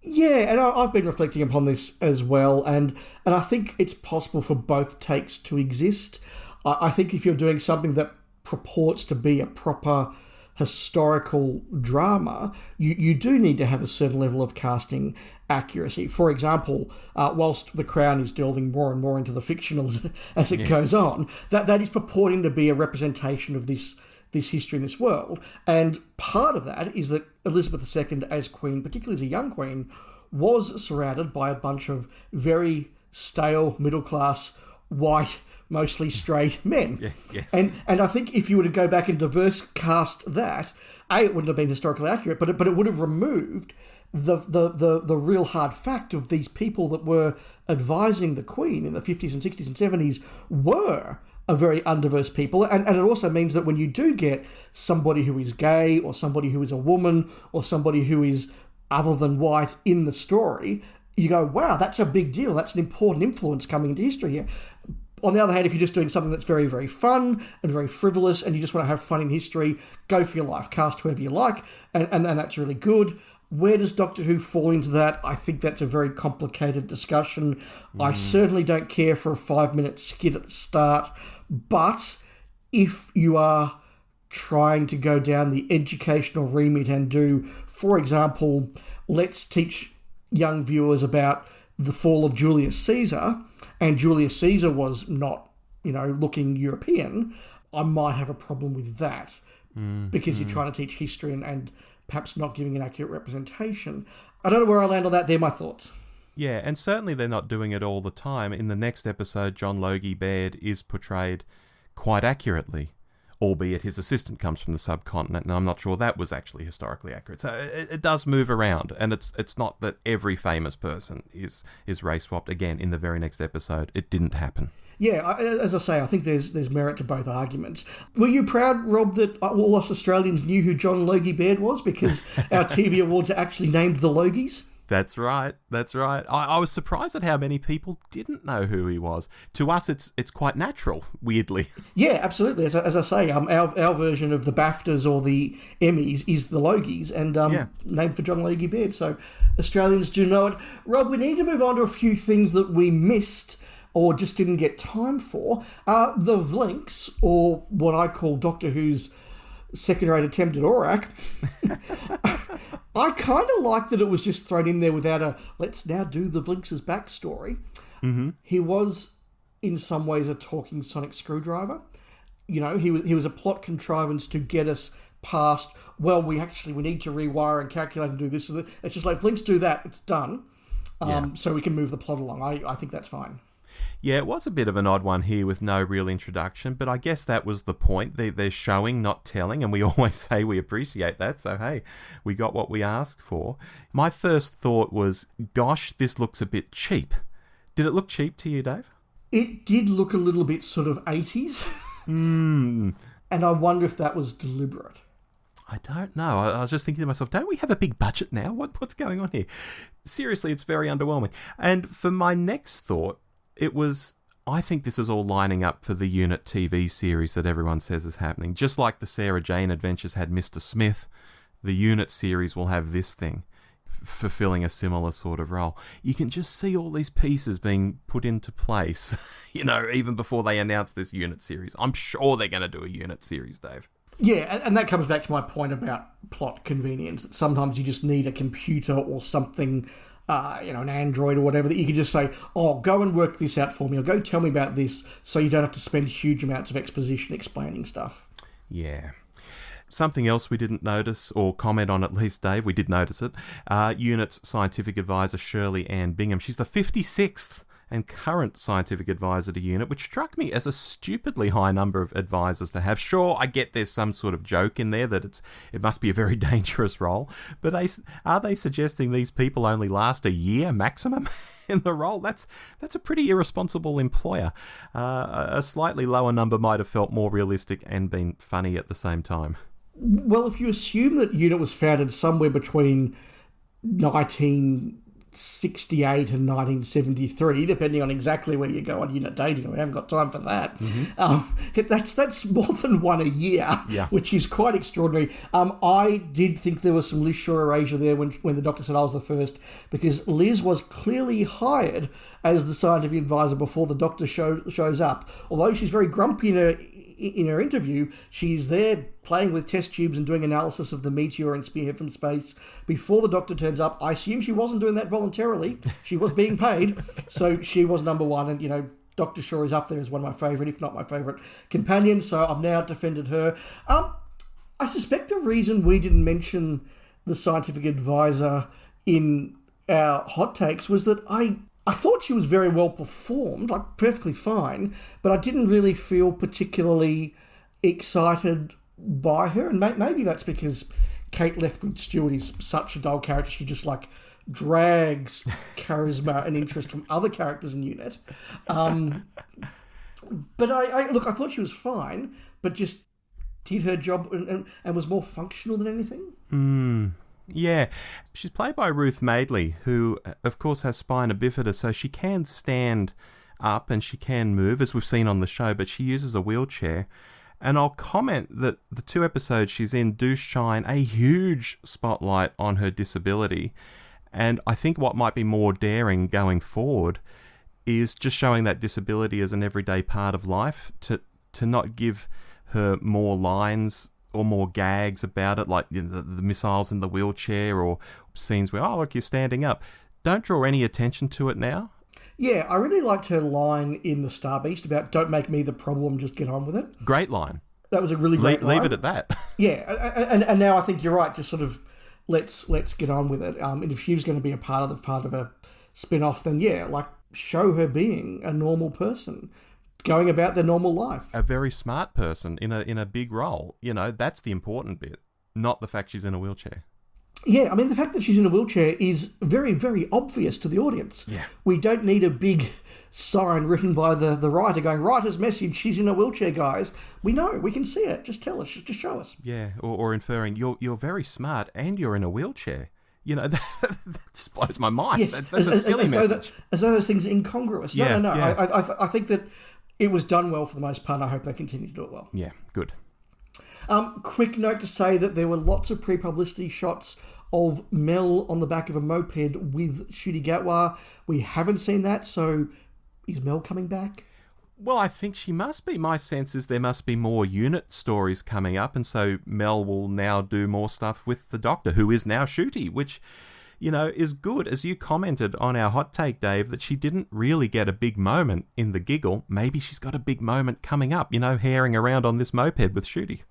Yeah, and I've been reflecting upon this as well, and I think it's possible for both takes to exist. I think if you're doing something that purports to be a proper historical drama, you do need to have a certain level of casting accuracy. For example, whilst The Crown is delving more and more into the fictional as it goes on, that is purporting to be a representation of this history in this world. And part of that is that Elizabeth II as Queen, particularly as a young Queen, was surrounded by a bunch of very stale, middle-class, white, mostly straight men. Yes. And I think if you were to go back and diverse cast that, it wouldn't have been historically accurate, but it would have removed the real hard fact of these people that were advising the Queen in the 50s and 60s and 70s were a very undiverse people. And it also means that when you do get somebody who is gay or somebody who is a woman or somebody who is other than white in the story, you go, wow, that's a big deal. That's an important influence coming into history here. On the other hand, if you're just doing something that's very, very fun and very frivolous and you just want to have fun in history, go for your life, cast whoever you like, and that's really good. Where does Doctor Who fall into that? I think that's a very complicated discussion. I certainly don't care for a 5-minute skit at the start, but if you are trying to go down the educational remit and do, for example, let's teach young viewers about the fall of Julius Caesar, and Julius Caesar was not, looking European, I might have a problem with that because you're trying to teach history and perhaps not giving an accurate representation. I don't know where I land on that. They're my thoughts. Yeah, and certainly they're not doing it all the time. In the next episode, John Logie Baird is portrayed quite accurately, albeit his assistant comes from the subcontinent, and I'm not sure that was actually historically accurate. So it does move around, and it's not that every famous person is race swapped. Again, in the very next episode, it didn't happen. Yeah, as I say, I think there's merit to both arguments. Were you proud, Rob, that all us Australians knew who John Logie Baird was because our TV awards are actually named the Logies? That's right. I was surprised at how many people didn't know who he was. To us, it's quite natural, weirdly. Yeah, absolutely. As I say, our version of the BAFTAs or the Emmys is the Logies, and named for John Logie Baird. So Australians do know it. Rob, we need to move on to a few things that we missed or just didn't get time for. The Vlinx, or what I call Doctor Who's second-rate attempt at Aurak. I kind of like that it was just thrown in there without a, let's now do the Vlinx's backstory. Mm-hmm. He was, in some ways, a talking sonic screwdriver. He was a plot contrivance to get us past, well, we need to rewire and calculate and do this. It's just like, Vlinx, do that, it's done. So we can move the plot along. I think that's fine. Yeah, it was a bit of an odd one here with no real introduction, but I guess that was the point. They're showing, not telling, and we always say we appreciate that, so hey, we got what we asked for. My first thought was, gosh, this looks a bit cheap. Did it look cheap to you, Dave? It did look a little bit sort of 80s. And I wonder if that was deliberate. I don't know. I was just thinking to myself, don't we have a big budget now? What's going on here? Seriously, it's very underwhelming. And for my next thought, it was, I think this is all lining up for the Unit TV series that everyone says is happening. Just like the Sarah Jane Adventures had Mr. Smith, the Unit series will have this thing, fulfilling a similar sort of role. You can just see all these pieces being put into place, even before they announce this Unit series. I'm sure they're going to do a Unit series, Dave. Yeah, and that comes back to my point about plot convenience. Sometimes you just need a computer or something, an Android or whatever, that you can just say, oh, go and work this out for me, or go tell me about this, so you don't have to spend huge amounts of exposition explaining stuff. Yeah. Something else we didn't notice, or comment on at least, Dave, we did notice it, Unit's scientific advisor, Shirley Ann Bingham. She's the 56th and current scientific advisor to Unit, which struck me as a stupidly high number of advisors to have. Sure, I get there's some sort of joke in there that it must be a very dangerous role, but are they suggesting these people only last a year maximum in the role? That's a pretty irresponsible employer. A slightly lower number might have felt more realistic and been funny at the same time. Well, if you assume that Unit was founded somewhere between 1968 and 1973, depending on exactly where you go on Unit dating. We haven't got time for that. Mm-hmm. That's more than one a year, which is quite extraordinary. I did think there was some Liz Shaw erasure there when the Doctor said I was the first, because Liz was clearly hired as the scientific advisor before the Doctor shows up. Although she's very grumpy in her interview, she's there playing with test tubes and doing analysis of the meteor and spearhead from space before the Doctor turns up. I assume she wasn't doing that voluntarily. She was being paid. So she was number one. And, Dr. Shaw is up there as one of my favourite, if not my favourite, companions. So I've now defended her. I suspect the reason we didn't mention the scientific advisor in our hot takes was that I thought she was very well performed, like perfectly fine, but I didn't really feel particularly excited by her. And maybe that's because Kate Lethbridge-Stewart is such a dull character. She just drags charisma and interest from other characters in Unit. But I thought she was fine, but just did her job and was more functional than anything. Yeah, she's played by Ruth Madeley, who, of course, has spina bifida, so she can stand up and she can move, as we've seen on the show, but she uses a wheelchair. And I'll comment that the 2 episodes she's in do shine a huge spotlight on her disability. And I think what might be more daring going forward is just showing that disability as an everyday part of life, to not give her more lines or more gags about it, like the missiles in the wheelchair or scenes where, oh, look, you're standing up. Don't draw any attention to it now. Yeah, I really liked her line in The Star Beast about "Don't make me the problem, just get on with it." Great line. That was a really great line. Leave it at that. Yeah, and now I think you're right. Just sort of let's get on with it. And if she was going to be a part of a spin-off, then yeah, like show her being a normal person, going about their normal life. A very smart person in a big role. You know, that's the important bit, not the fact she's in a wheelchair. Yeah, I mean, the fact that she's in a wheelchair is very, very obvious to the audience. Yeah. We don't need a big sign written by the writer going, writer's message, she's in a wheelchair, guys. We know, we can see it. Just tell us, just show us. Yeah, or inferring, you're very smart and you're in a wheelchair. You know, that just blows my mind. Yes, That's a silly message. As though those things are incongruous. Yeah, No. yeah. I think that it was done well for the most part, and I hope they continue to do it well. Yeah, good. Quick note to say that there were lots of pre-publicity shots of Mel on the back of a moped with Ncuti Gatwa. We haven't seen that, so is Mel coming back? Well, I think she must be. My sense is there must be more unit stories coming up, and so Mel will now do more stuff with the Doctor, who is now Ncuti, which, you know, is good. As you commented on our hot take, Dave, that she didn't really get a big moment in the giggle. Maybe she's got a big moment coming up, you know, herring around on this moped with Ncuti.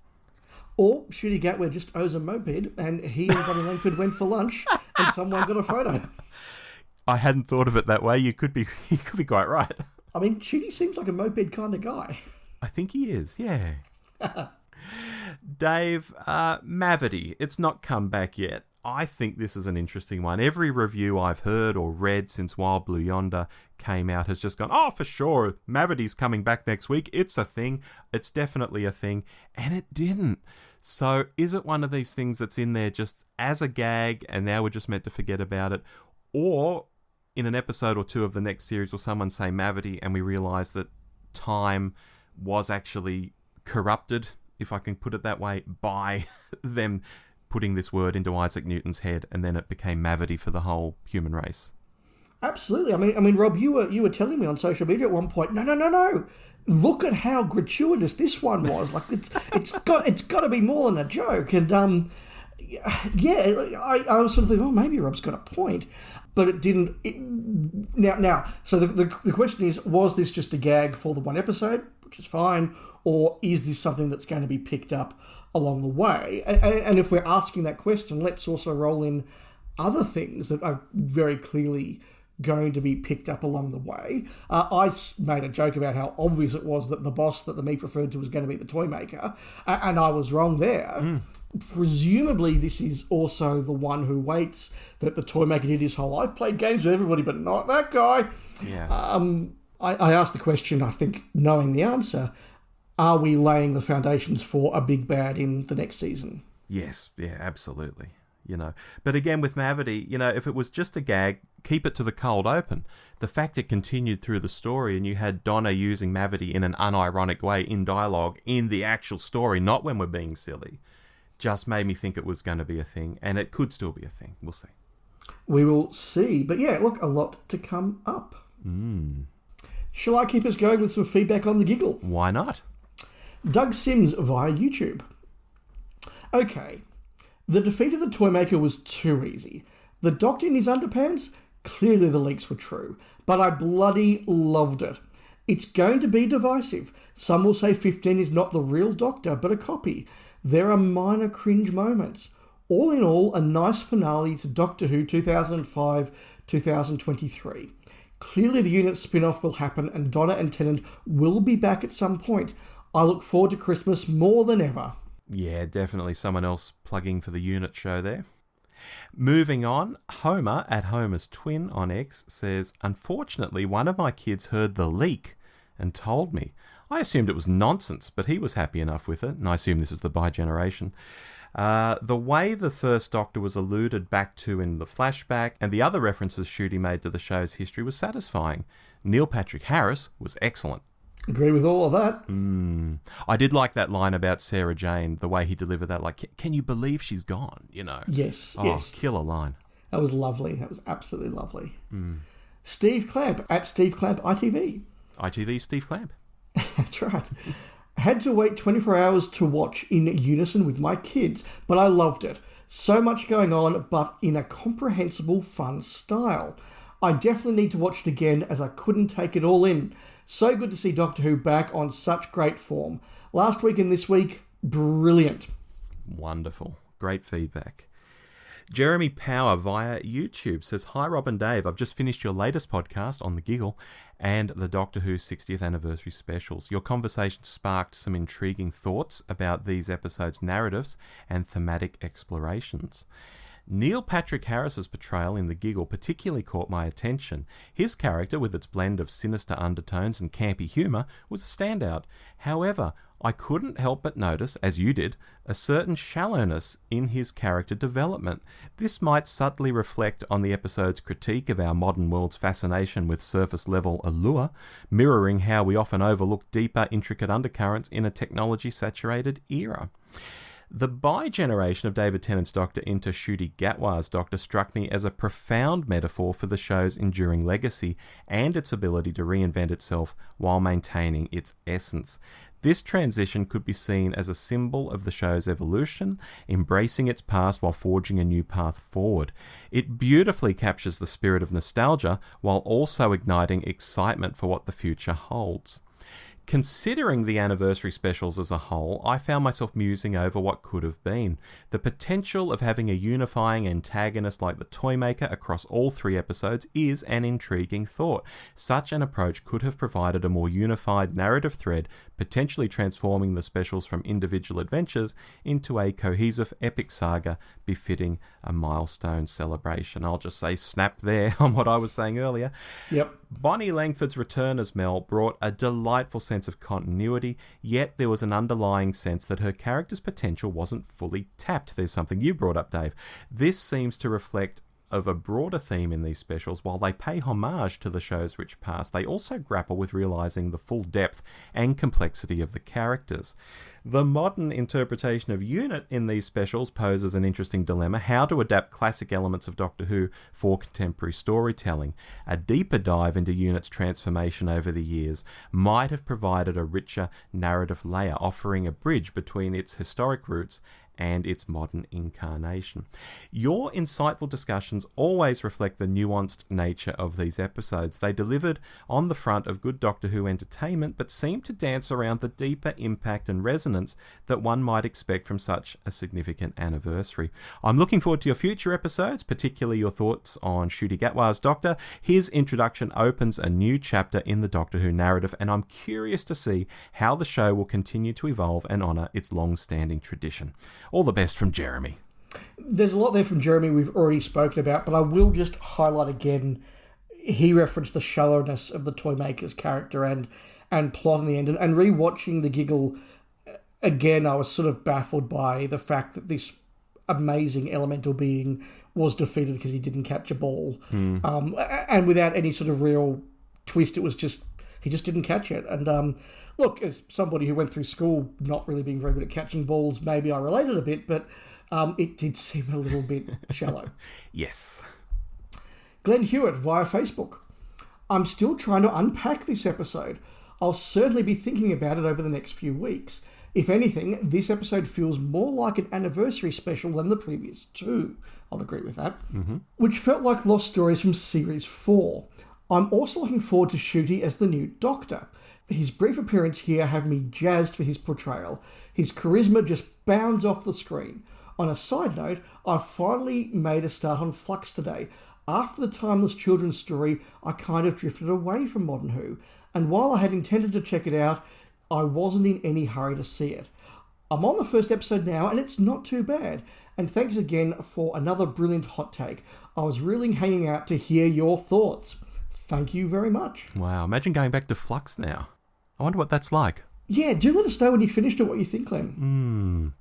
Or Ncuti Gatwa just owes a moped and he and Bonnie Langford went for lunch and someone got a photo. I hadn't thought of it that way. You could be quite right. I mean, Ncuti seems like a moped kind of guy. I think he is, yeah. Dave, Mavity, it's not come back yet. I think this is an interesting one. Every review I've heard or read since Wild Blue Yonder came out has just gone, oh, for sure, Mavity's coming back next week. It's a thing. It's definitely a thing. And it didn't. So is it one of these things that's in there just as a gag and now we're just meant to forget about it? Or in an episode or two of the next series will someone say Mavity and we realise that time was actually corrupted, if I can put it that way, by them putting this word into Isaac Newton's head, and then it became Mavity for the whole human race. Absolutely. I mean, Rob, you were telling me on social media at one point, no. Look at how gratuitous this one was. Like it's got to be more than a joke. And yeah, I was sort of thinking, oh, maybe Rob's got a point, but it didn't. Now, so the question is, was this just a gag for the one episode, which is fine, or is this something that's going to be picked up along the way? And if we're asking that question, let's also roll in other things that are very clearly going to be picked up along the way. I made a joke about how obvious it was that the boss that the Meek referred to was going to be the toy maker, and I was wrong there. Presumably this is also the one who waits that the toy maker did his whole life, played games with everybody, but not that guy. Yeah. I asked the question, I think, knowing the answer, are we laying the foundations for a big bad in the next season? Yes, yeah, absolutely. You know, but again with Mavity, you know, if it was just a gag, keep it to the cold open. The fact it continued through the story and you had Donna using Mavity in an unironic way in dialogue in the actual story, not when we're being silly, just made me think it was going to be a thing, and it could still be a thing. We'll see. We will see. But yeah, look, a lot to come up. Shall I keep us going with some feedback on the giggle? Why not? Doug Sims via YouTube. Okay, the defeat of the Toymaker was too easy. The Doctor in his underpants? Clearly the leaks were true, but I bloody loved it. It's going to be divisive. Some will say 15 is not the real Doctor, but a copy. There are minor cringe moments. All in all, a nice finale to Doctor Who 2005-2023. Clearly the unit spin-off will happen and Donna and Tennant will be back at some point. I look forward to Christmas more than ever. Yeah, definitely someone else plugging for the unit show there. Moving on, Homer at Homer's Twin on X says, unfortunately, one of my kids heard the leak and told me. I assumed it was nonsense, but he was happy enough with it, and I assume this is the bi-generation. The way the first Doctor was alluded back to in the flashback and the other references Ncuti made to the show's history was satisfying. Neil Patrick Harris was excellent. Agree with all of that. I did like that line about Sarah Jane, the way he delivered that, like, can you believe she's gone, you know? Yes, oh, yes. Killer line. That was lovely. That was absolutely lovely. Steve Clamp at Steve Clamp ITV. ITV Steve Clamp. That's right. Had to wait 24 hours to watch in unison with my kids, but I loved it. So much going on, but in a comprehensible, fun style. I definitely need to watch it again as I couldn't take it all in. So good to see Doctor Who back on such great form. Last week and this week, brilliant. Wonderful. Great feedback. Jeremy Power via YouTube says, "Hi Rob and Dave, I've just finished your latest podcast on The Giggle and the Doctor Who 60th anniversary specials. Your conversation sparked some intriguing thoughts about these episodes' narratives and thematic explorations. Neil Patrick Harris's portrayal in The Giggle particularly caught my attention. His character, with its blend of sinister undertones and campy humour, was a standout. However, I couldn't help but notice, as you did, a certain shallowness in his character development. This might subtly reflect on the episode's critique of our modern world's fascination with surface-level allure, mirroring how we often overlook deeper, intricate undercurrents in a technology-saturated era. The bi-generation of David Tennant's Doctor into Ncuti Gatwa's Doctor struck me as a profound metaphor for the show's enduring legacy and its ability to reinvent itself while maintaining its essence. This transition could be seen as a symbol of the show's evolution, embracing its past while forging a new path forward. It beautifully captures the spirit of nostalgia while also igniting excitement for what the future holds. Considering the anniversary specials as a whole, I found myself musing over what could have been. The potential of having a unifying antagonist like the Toymaker across all 3 episodes is an intriguing thought. Such an approach could have provided a more unified narrative thread, potentially transforming the specials from individual adventures into a cohesive epic saga befitting a milestone celebration. I'll just say snap there on what I was saying earlier. Yep. Bonnie Langford's return as Mel brought a delightful sense of continuity, yet there was an underlying sense that her character's potential wasn't fully tapped. There's something you brought up, Dave. This seems to reflect of a broader theme in these specials. While they pay homage to the show's rich past, they also grapple with realising the full depth and complexity of the characters. The modern interpretation of UNIT in these specials poses an interesting dilemma: how to adapt classic elements of Doctor Who for contemporary storytelling. A deeper dive into UNIT's transformation over the years might have provided a richer narrative layer, offering a bridge between its historic roots and its modern incarnation. Your insightful discussions always reflect the nuanced nature of these episodes. They delivered on the front of good Doctor Who entertainment, but seem to dance around the deeper impact and resonance that one might expect from such a significant anniversary. I'm looking forward to your future episodes, particularly your thoughts on Ncuti Gatwa's Doctor. His introduction opens a new chapter in the Doctor Who narrative, and I'm curious to see how the show will continue to evolve and honour its long-standing tradition. All the best from Jeremy. There's a lot there from Jeremy we've already spoken about, but I will just highlight again, he referenced the shallowness of the Toymaker's character and plot in the end. And rewatching The Giggle, again, I was sort of baffled by the fact that this amazing elemental being was defeated because he didn't catch a ball. And without any sort of real twist, it was just, he just didn't catch it. And look, as somebody who went through school not really being very good at catching balls, maybe I related a bit, but it did seem a little bit shallow. Yes. Glenn Hewitt via Facebook. I'm still trying to unpack this episode. I'll certainly be thinking about it over the next few weeks. If anything, this episode feels more like an anniversary special than the previous 2. I'll agree with that. Which felt like lost stories from Series 4. I'm also looking forward to Ncuti as the new Doctor. His brief appearance here had me jazzed for his portrayal. His charisma just bounds off the screen. On a side note, I finally made a start on Flux today. After the Timeless Children's story, I kind of drifted away from Modern Who, and while I had intended to check it out, I wasn't in any hurry to see it. I'm on the first episode now, and it's not too bad. And thanks again for another brilliant hot take. I was really hanging out to hear your thoughts. Thank you very much. Wow, imagine going back to Flux now. I wonder what that's like. Yeah, do let us know when you finished it what you think, Glenn.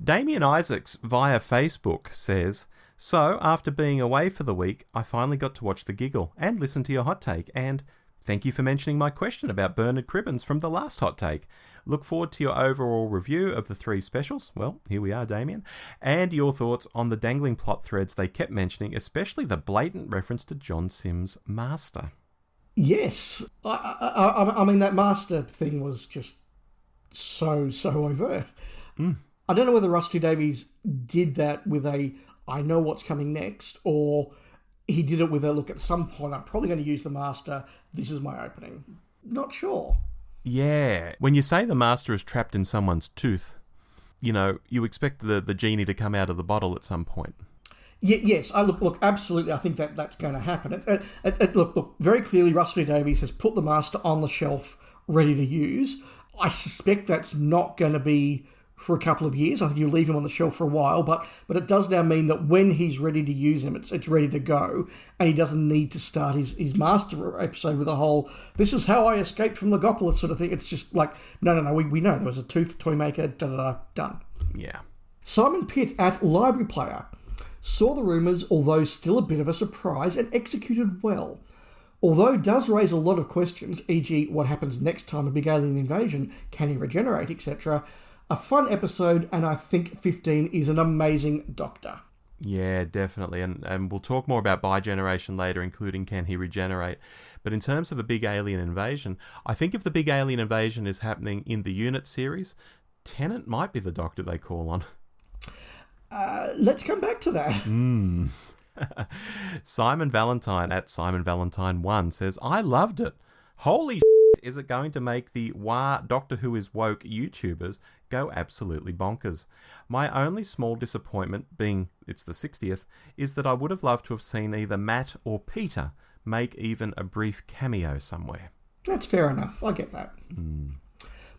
Damien Isaacs via Facebook says, "So, after being away for the week, I finally got to watch The Giggle and listen to your hot take, and thank you for mentioning my question about Bernard Cribbins from the last hot take. Look forward to your overall review of the 3 specials," well, here we are, Damien, "and your thoughts on the dangling plot threads they kept mentioning, especially the blatant reference to John Sims' Master." Yes. I mean, that Master thing was just so overt. I don't know whether Rusty Davies did that with I know what's coming next, or he did it with a, look, at some point I'm probably going to use the Master, this is my opening. Not sure. Yeah. When you say the Master is trapped in someone's tooth, you expect the genie to come out of the bottle at some point. Yes, look, absolutely. I think that's going to happen. Look, very clearly, Rusty Davies has put the Master on the shelf, ready to use. I suspect that's not going to be for a couple of years. I think you leave him on the shelf for a while, but it does now mean that when he's ready to use him, it's ready to go, and he doesn't need to start his Master episode with a whole, this is how I escaped from Logopolis sort of thing. It's just like, no, we know there was a tooth, toy maker, done. Yeah. Simon Pitt at Library Player saw the rumours, although still a bit of a surprise, and executed well. Although it does raise a lot of questions, e.g. what happens next time a big alien invasion, can he regenerate, etc., a fun episode, and I think 15 is an amazing Doctor. Yeah, definitely. And we'll talk more about bi-generation later, including can he regenerate. But in terms of a big alien invasion, I think if the big alien invasion is happening in the Unit series, Tennant might be the Doctor they call on. Let's come back to that. Simon Valentine at Simon Valentine 1 says, I loved it. Holy is it going to make the wah Doctor Who is woke YouTubers go absolutely bonkers? My only small disappointment, being it's the 60th, is that I would have loved to have seen either Matt or Peter make even a brief cameo somewhere. That's fair enough. I get that.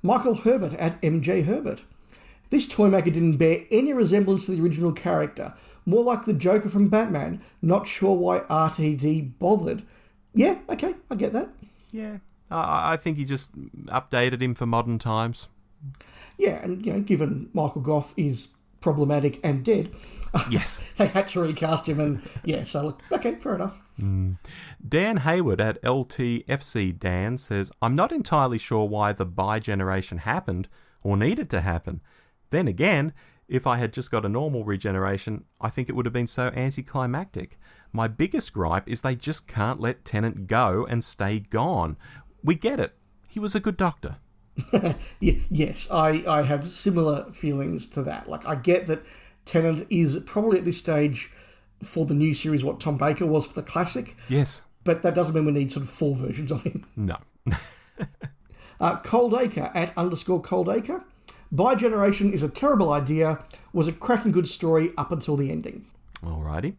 Michael Herbert at MJ Herbert. This Toymaker didn't bear any resemblance to the original character. More like the Joker from Batman. Not sure why RTD bothered. Yeah, okay, I get that. Yeah, I think he just updated him for modern times. Yeah, and given Michael Gough is problematic and dead, yes, they had to recast him, and yeah, so look, okay, fair enough. Dan Hayward at LTFC Dan says, I'm not entirely sure why the bi-generation happened or needed to happen. Then again, if I had just got a normal regeneration, I think it would have been so anticlimactic. My biggest gripe is they just can't let Tennant go and stay gone. We get it. He was a good Doctor. Yes, I have similar feelings to that. Like, I get that Tennant is probably at this stage for the new series what Tom Baker was for the classic. Yes. But that doesn't mean we need sort of 4 versions of him. No. Coldacre at _Coldacre. Bi-generation is a terrible idea. Was a cracking good story up until the ending. Alrighty.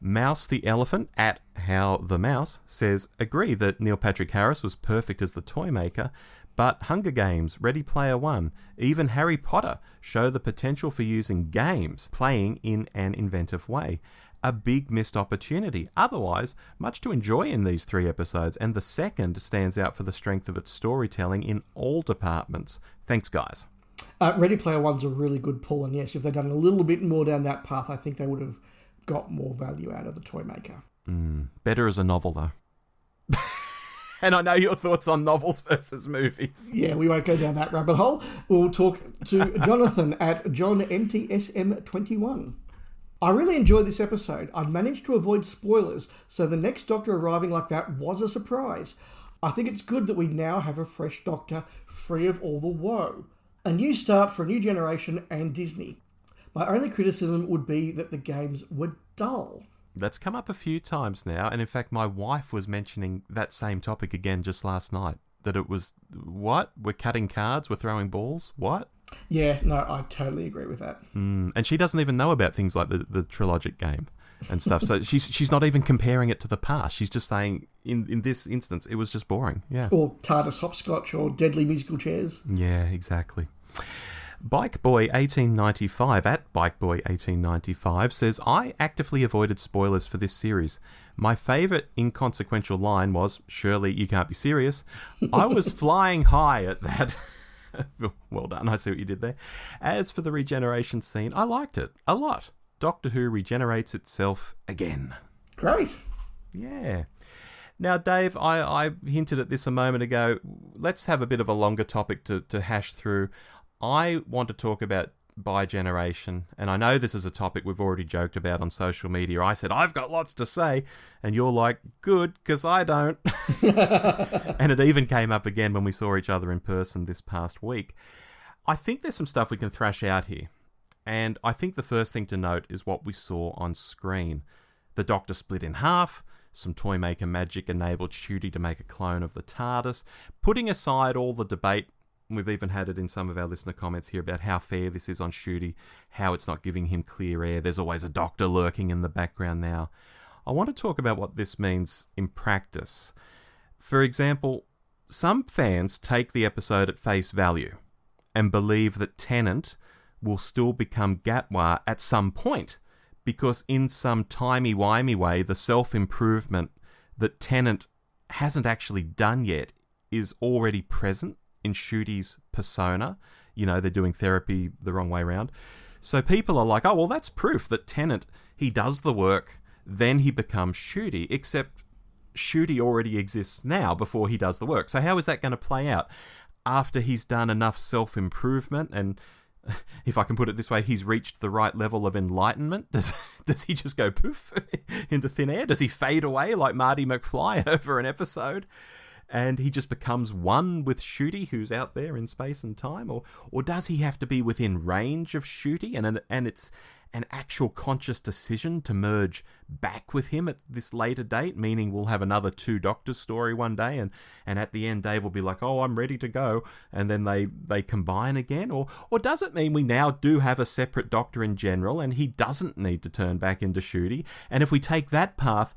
Mouse the Elephant at How the Mouse says, agree that Neil Patrick Harris was perfect as the Toymaker, but Hunger Games, Ready Player One, even Harry Potter show the potential for using games playing in an inventive way. A big missed opportunity. Otherwise, much to enjoy in these 3 episodes, and the second stands out for the strength of its storytelling in all departments. Thanks, guys. Ready Player One's a really good pull, and yes, if they'd done a little bit more down that path, I think they would have got more value out of the Toymaker. Better as a novel, though. And I know your thoughts on novels versus movies. Yeah, we won't go down that rabbit hole. We'll talk to Jonathan at John MTSM21. I really enjoyed this episode. I managed to avoid spoilers, so the next Doctor arriving like that was a surprise. I think it's good that we now have a fresh Doctor, free of all the woe. A new start for a new generation and Disney. My only criticism would be that the games were dull. That's come up a few times now, and in fact my wife was mentioning that same topic again just last night. That it was, what? We're cutting cards, we're throwing balls? What? Yeah, no, I totally agree with that. And she doesn't even know about things like the Trilogic game and stuff, so she's not even comparing it to the past. She's just saying, in this instance, it was just boring. Yeah. Or TARDIS hopscotch or deadly musical chairs. Yeah, exactly. Bikeboy1895 at Bikeboy1895 says, I actively avoided spoilers for this series. My favourite inconsequential line was, surely you can't be serious. I was flying high at that. Well done, I see what you did there. As for the regeneration scene, I liked it a lot. Doctor Who regenerates itself again. Great. Yeah. Now, Dave, I hinted at this a moment ago. Let's have a bit of a longer topic to hash through. I want to talk about bi-generation, and I know this is a topic we've already joked about on social media. I said, I've got lots to say, and you're like, good, because I don't. And it even came up again when we saw each other in person this past week. I think there's some stuff we can thrash out here, and I think the first thing to note is what we saw on screen. The Doctor split in half, some Toymaker magic enabled Ncuti to make a clone of the TARDIS. Putting aside all the debate, we've even had it in some of our listener comments here about how fair this is on Ncuti, how it's not giving him clear air. There's always a Doctor lurking in the background now. I want to talk about what this means in practice. For example, some fans take the episode at face value and believe that Tennant will still become Gatwa at some point, because in some timey-wimey way, the self-improvement that Tennant hasn't actually done yet is already present in Ncuti's persona. You know, they're doing therapy the wrong way around. So people are like, oh, well, that's proof that Tennant, he does the work, then he becomes Ncuti, except Ncuti already exists now before he does the work. So how is that going to play out? After he's done enough self-improvement and, if I can put it this way, he's reached the right level of enlightenment? Does he just go poof into thin air? Does he fade away like Marty McFly over an episode? And he just becomes one with Ncuti, who's out there in space and time? Or does he have to be within range of Ncuti, and it's an actual conscious decision to merge back with him at this later date, meaning we'll have another Two Doctors story one day, and at the end Dave will be like, oh, I'm ready to go, and then they combine again? Or does it mean we now do have a separate Doctor in general, and he doesn't need to turn back into Ncuti? And if we take that path,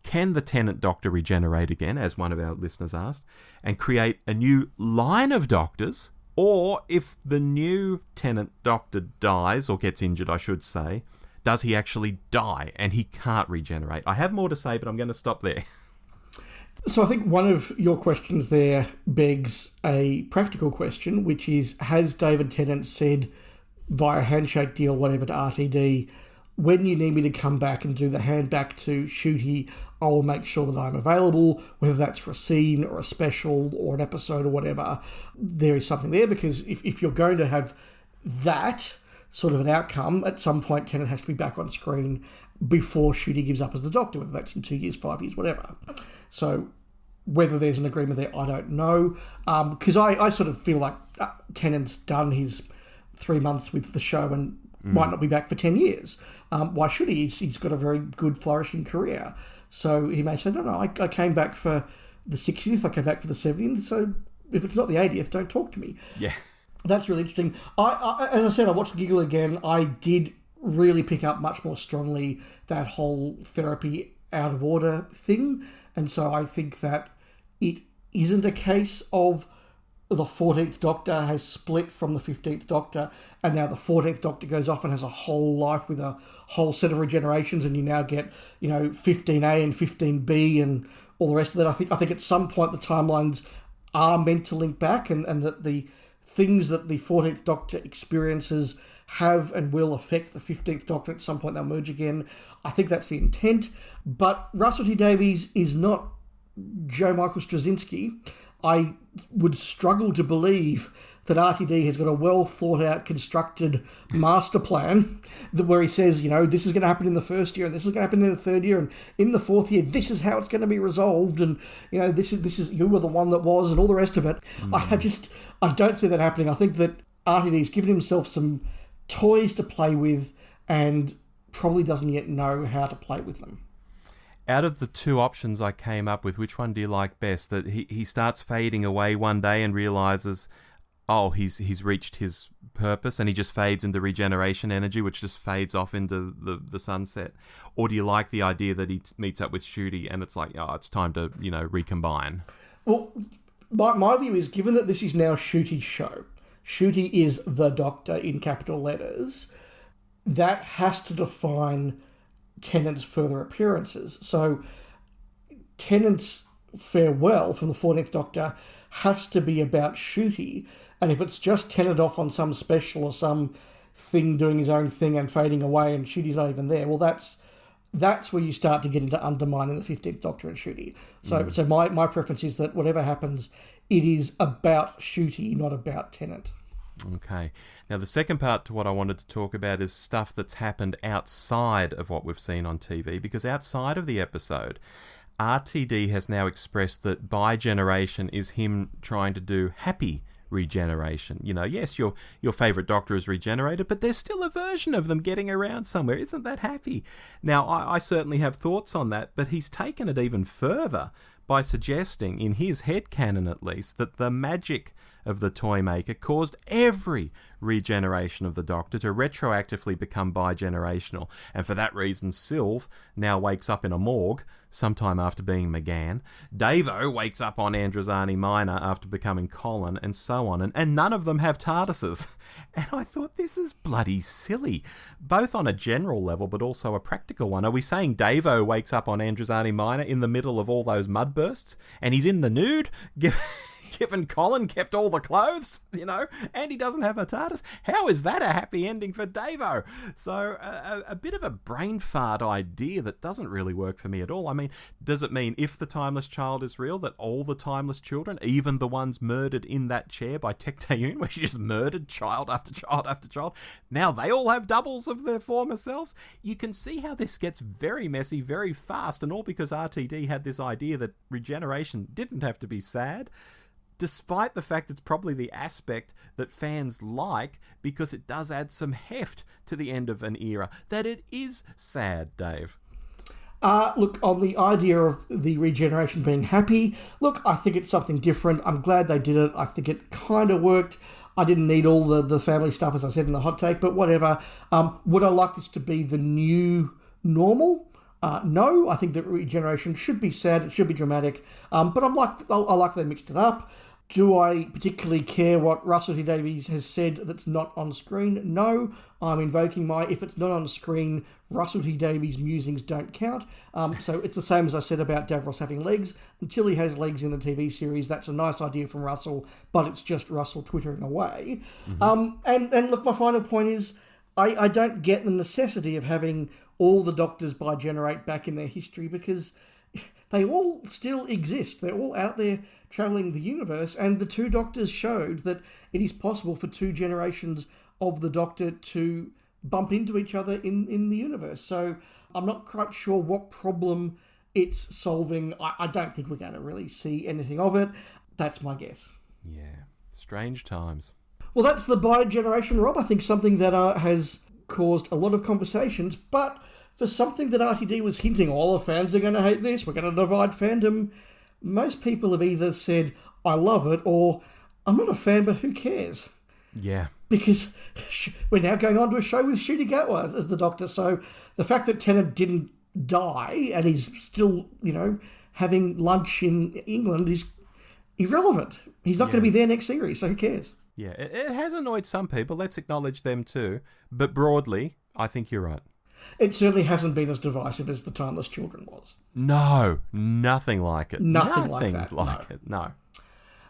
can the Tennant Doctor regenerate again, as one of our listeners asked, and create a new line of Doctors? Or if the new Tennant Doctor dies, or gets injured, I should say, does he actually die and he can't regenerate? I have more to say, but I'm going to stop there. So I think one of your questions there begs a practical question, which is, has David Tennant said via handshake deal, whatever, to RTD, when you need me to come back and do the hand back to Ncuti, I will make sure that I'm available, whether that's for a scene or a special or an episode or whatever. There is something there, because if you're going to have that sort of an outcome, at some point Tennant has to be back on screen before Ncuti gives up as the Doctor, whether that's in 2 years, 5 years, whatever. So whether there's an agreement there, I don't know. Because I sort of feel like Tennant's done his 3 months with the show and might not be back for 10 years. Why should he? He's got a very good, flourishing career. So he may say, no, I came back for the 60th, I came back for the 70th, so if it's not the 80th, don't talk to me. Yeah. That's really interesting. As I said, I watched The Giggle again. I did really pick up much more strongly that whole therapy out of order thing. And so I think that it isn't a case of the 14th Doctor has split from the 15th Doctor, and now the 14th Doctor goes off and has a whole life with a whole set of regenerations, and you now get, 15A and 15B and all the rest of that. I think at some point the timelines are meant to link back, and that the things that the 14th Doctor experiences have and will affect the 15th Doctor. At some point they'll merge again. I think that's the intent. But Russell T Davies is not Joe Michael Straczynski. I would struggle to believe that RTD has got a well-thought-out, constructed master plan where he says, this is going to happen in the first year, and this is going to happen in the third year, and in the fourth year, this is how it's going to be resolved, and, this is you were the one that was, and all the rest of it. I don't see that happening. I think that RTD's given himself some toys to play with and probably doesn't yet know how to play with them. Out of the two options I came up with, which one do you like best? That he starts fading away one day and realizes, oh, he's reached his purpose, and he just fades into regeneration energy, which just fades off into the sunset? Or do you like the idea that he meets up with Ncuti and it's like, oh, it's time to, recombine? Well, my view is, given that this is now Ncuti's show, Ncuti is the Doctor in capital letters, that has to define Tennant's further appearances. So Tennant's farewell from the 14th Doctor has to be about Ncuti, and if it's just Tennant off on some special or some thing doing his own thing and fading away and Ncuti's not even there, well, that's where you start to get into undermining the 15th Doctor and Ncuti. So my preference is that whatever happens, it is about Ncuti, not about Tennant. Okay. Now, the second part to what I wanted to talk about is stuff that's happened outside of what we've seen on TV, because outside of the episode, RTD has now expressed that bi-generation is him trying to do happy regeneration. You know, yes, your favourite Doctor is regenerated, but there's still a version of them getting around somewhere. Isn't that happy? Now, I certainly have thoughts on that, but he's taken it even further by suggesting, in his headcanon at least, that the magic of the Toymaker caused every regeneration of the Doctor to retroactively become bi-generational, and for that reason Sylve now wakes up in a morgue sometime after being McGann, Davo wakes up on Androzani Minor after becoming Colin, and so on, and none of them have TARDISes. And I thought, this is bloody silly, both on a general level but also a practical one. Are we saying Davo wakes up on Androzani Minor in the middle of all those mud bursts, and he's in the nude? Given Colin kept all the clothes, you know, and he doesn't have a TARDIS. How is that a happy ending for Davo? So a bit of a brain fart idea that doesn't really work for me at all. I mean, does it mean if the timeless child is real, that all the timeless children, even the ones murdered in that chair by Tech Tayun, where she just murdered child after child after child, now they all have doubles of their former selves? You can see how this gets very messy very fast, and all because RTD had this idea that regeneration didn't have to be sad, despite the fact it's probably the aspect that fans like, because it does add some heft to the end of an era, that it is sad, Dave. Look, on the idea of the regeneration being happy, look, I think it's something different. I'm glad they did it. I think it kind of worked. I didn't need all the family stuff, as I said in the hot take, but whatever. Would I like this to be the new normal? No, I think that regeneration should be sad, it should be dramatic, but I like they mixed it up. Do I particularly care what Russell T Davies has said that's not on screen? No, I'm invoking if it's not on screen, Russell T Davies' musings don't count. So it's the same as I said about Davros having legs. Until he has legs in the TV series, that's a nice idea from Russell, but it's just Russell twittering away. Mm-hmm. And look, my final point is, I don't get the necessity of having all the Doctors bi-generate back in their history, because they all still exist. They're all out there travelling the universe, and the two Doctors showed that it is possible for two generations of the Doctor to bump into each other in the universe. So I'm not quite sure what problem it's solving. I don't think we're going to really see anything of it. That's my guess. Yeah, strange times. Well, that's the bi-generation, Rob. I think something that has caused a lot of conversations, but for something that RTD was hinting, all the fans are going to hate this, we're going to divide fandom, most people have either said, I love it, or I'm not a fan, but who cares? Yeah. Because we're now going on to a show with Ncuti Gatwa as the Doctor, so the fact that Tennant didn't die and he's still, having lunch in England is irrelevant. He's not going to be there next series, so who cares? Yeah, it has annoyed some people, let's acknowledge them too, but broadly, I think you're right. It certainly hasn't been as divisive as The Timeless Children was. No, nothing like it. Nothing like that. No.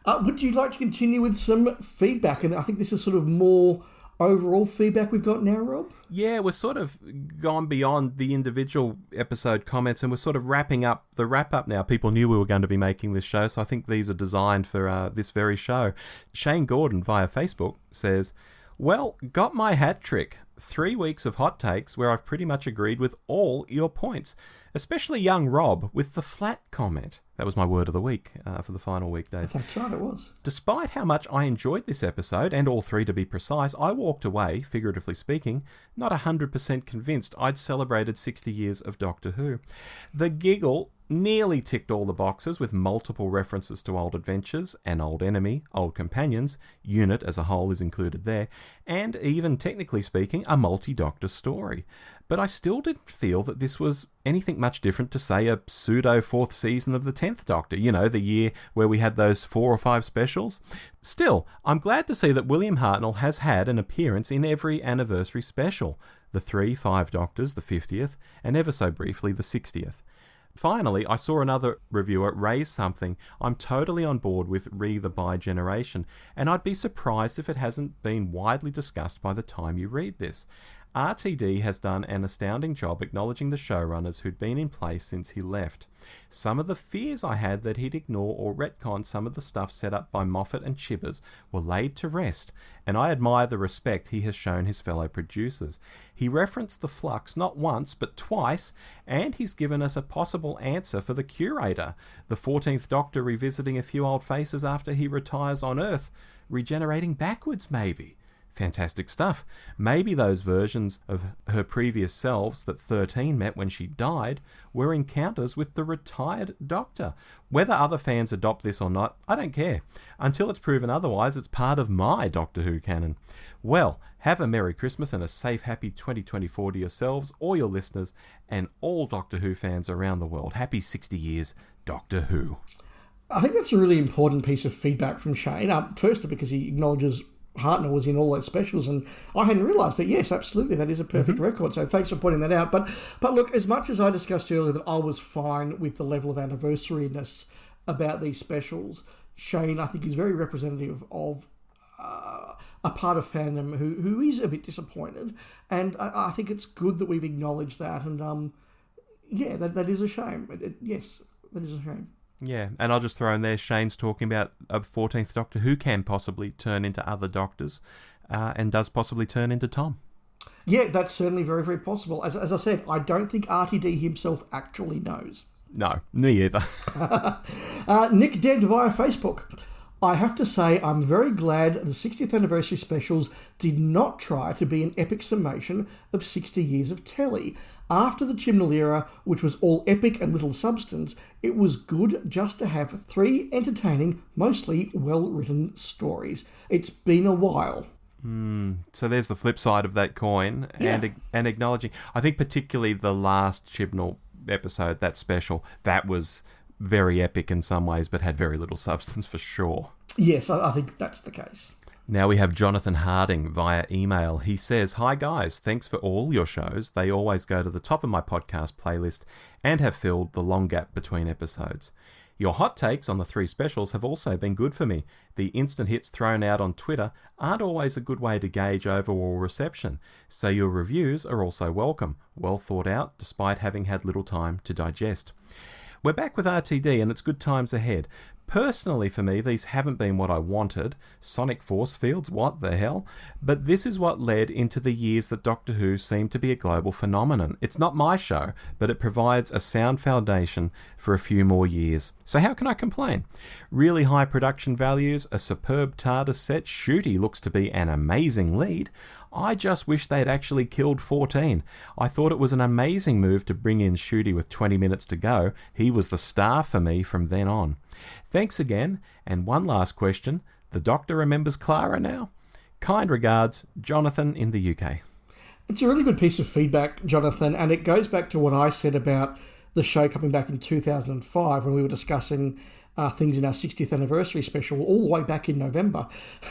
Would you like to continue with some feedback? And I think this is sort of more overall feedback we've got now, Rob? Yeah, we're sort of gone beyond the individual episode comments, and we're sort of wrapping up the wrap-up now. People knew we were going to be making this show, so I think these are designed for this very show. Shane Gordon via Facebook says, well, got my hat trick. 3 weeks of hot takes where I've pretty much agreed with all your points, especially young Rob with the flat comment. That was my word of the week for the final week, Dave. That's right, it was. Despite how much I enjoyed this episode, and all three to be precise, I walked away, figuratively speaking, not 100% convinced I'd celebrated 60 years of Doctor Who. The giggle nearly ticked all the boxes with multiple references to old adventures, an old enemy, old companions, unit as a whole is included there, and even, technically speaking, a multi-Doctor story. But I still didn't feel that this was anything much different to, say, a pseudo-4th season of the 10th Doctor, the year where we had those 4 or 5 specials. Still, I'm glad to see that William Hartnell has had an appearance in every anniversary special, the 3, 5 Doctors, the 50th, and ever so briefly the 60th. Finally, I saw another reviewer raise something I'm totally on board with the bi-generation, and I'd be surprised if it hasn't been widely discussed by the time you read this. RTD has done an astounding job acknowledging the showrunners who'd been in place since he left. Some of the fears I had that he'd ignore or retcon some of the stuff set up by Moffat and Chibbers were laid to rest, and I admire the respect he has shown his fellow producers. He referenced the flux not once but twice, and he's given us a possible answer for the curator, the 14th Doctor revisiting a few old faces after he retires on Earth, regenerating backwards maybe. Fantastic stuff. Maybe those versions of her previous selves that 13 met when she died were encounters with the retired Doctor. Whether other fans adopt this or not, I don't care. Until it's proven otherwise, it's part of my Doctor Who canon. Well, have a Merry Christmas and a safe, happy 2024 to yourselves, all your listeners, and all Doctor Who fans around the world. Happy 60 years, Doctor Who. I think that's a really important piece of feedback from Shane. Firstly, because he acknowledges Hartnell was in all those specials, and I hadn't realised that. Yes, absolutely, that is a perfect record, so thanks for pointing that out. But look, as much as I discussed earlier that I was fine with the level of anniversary-ness about these specials, Shane, I think, is very representative of a part of fandom who is a bit disappointed, and I think it's good that we've acknowledged that, and that is a shame. Yes, that is a shame. Yeah, and I'll just throw in there, Shane's talking about a 14th Doctor who can possibly turn into other Doctors and does possibly turn into Tom. Yeah, that's certainly very, very possible. As I said, I don't think RTD himself actually knows. No, me either. Nick Dent via Facebook. I have to say I'm very glad the 60th anniversary specials did not try to be an epic summation of 60 years of telly. After the Chibnall era, which was all epic and little substance, it was good just to have 3 entertaining, mostly well-written stories. It's been a while. So there's the flip side of that coin, and acknowledging, I think particularly the last Chibnall episode, that special, that was very epic in some ways, but had very little substance for sure. Yes, I think that's the case. Now we have Jonathan Harding via email. He says, "Hi guys, thanks for all your shows. They always go to the top of my podcast playlist and have filled the long gap between episodes. Your hot takes on the 3 specials have also been good for me. The instant hits thrown out on Twitter aren't always a good way to gauge overall reception, so your reviews are also welcome, well thought out despite having had little time to digest. We're back with RTD and it's good times ahead. Personally for me, these haven't been what I wanted. Sonic force fields, what the hell? But this is what led into the years that Doctor Who seemed to be a global phenomenon. It's not my show, but it provides a sound foundation for a few more years. So how can I complain? Really high production values, a superb TARDIS set, Shooty looks to be an amazing lead. I just wish they'd actually killed 14. I thought it was an amazing move to bring in Shooty with 20 minutes to go. He was the star for me from then on. Thanks again, and one last question. The Doctor remembers Clara now? Kind regards, Jonathan in the UK." It's a really good piece of feedback, Jonathan, and it goes back to what I said about the show coming back in 2005 when we were discussing things in our 60th anniversary special all the way back in November.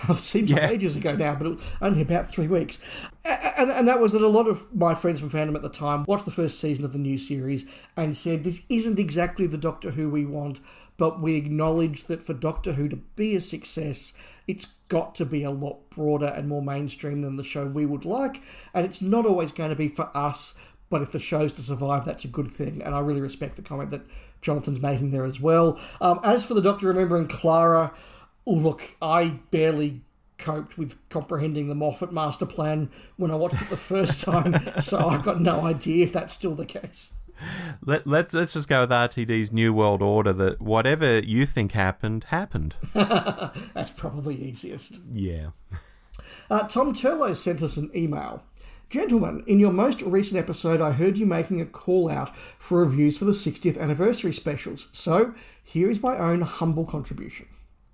It seems like ages ago now, but it was only about 3 weeks. And that was that a lot of my friends from fandom at the time watched the first season of the new series and said, this isn't exactly the Doctor Who we want, but we acknowledge that for Doctor Who to be a success, it's got to be a lot broader and more mainstream than the show we would like, and it's not always going to be for us, but if the show's to survive, that's a good thing. And I really respect the comment that Jonathan's making there as well. As for the Doctor remembering Clara, look, I barely coped with comprehending the Moffat master plan when I watched it the first time, so I've got no idea if that's still the case. Let's just go with RTD's New World Order, that whatever you think happened. That's probably easiest. Yeah. Tom Turlo sent us an email. "Gentlemen, in your most recent episode, I heard you making a call out for reviews for the 60th anniversary specials, so here is my own humble contribution.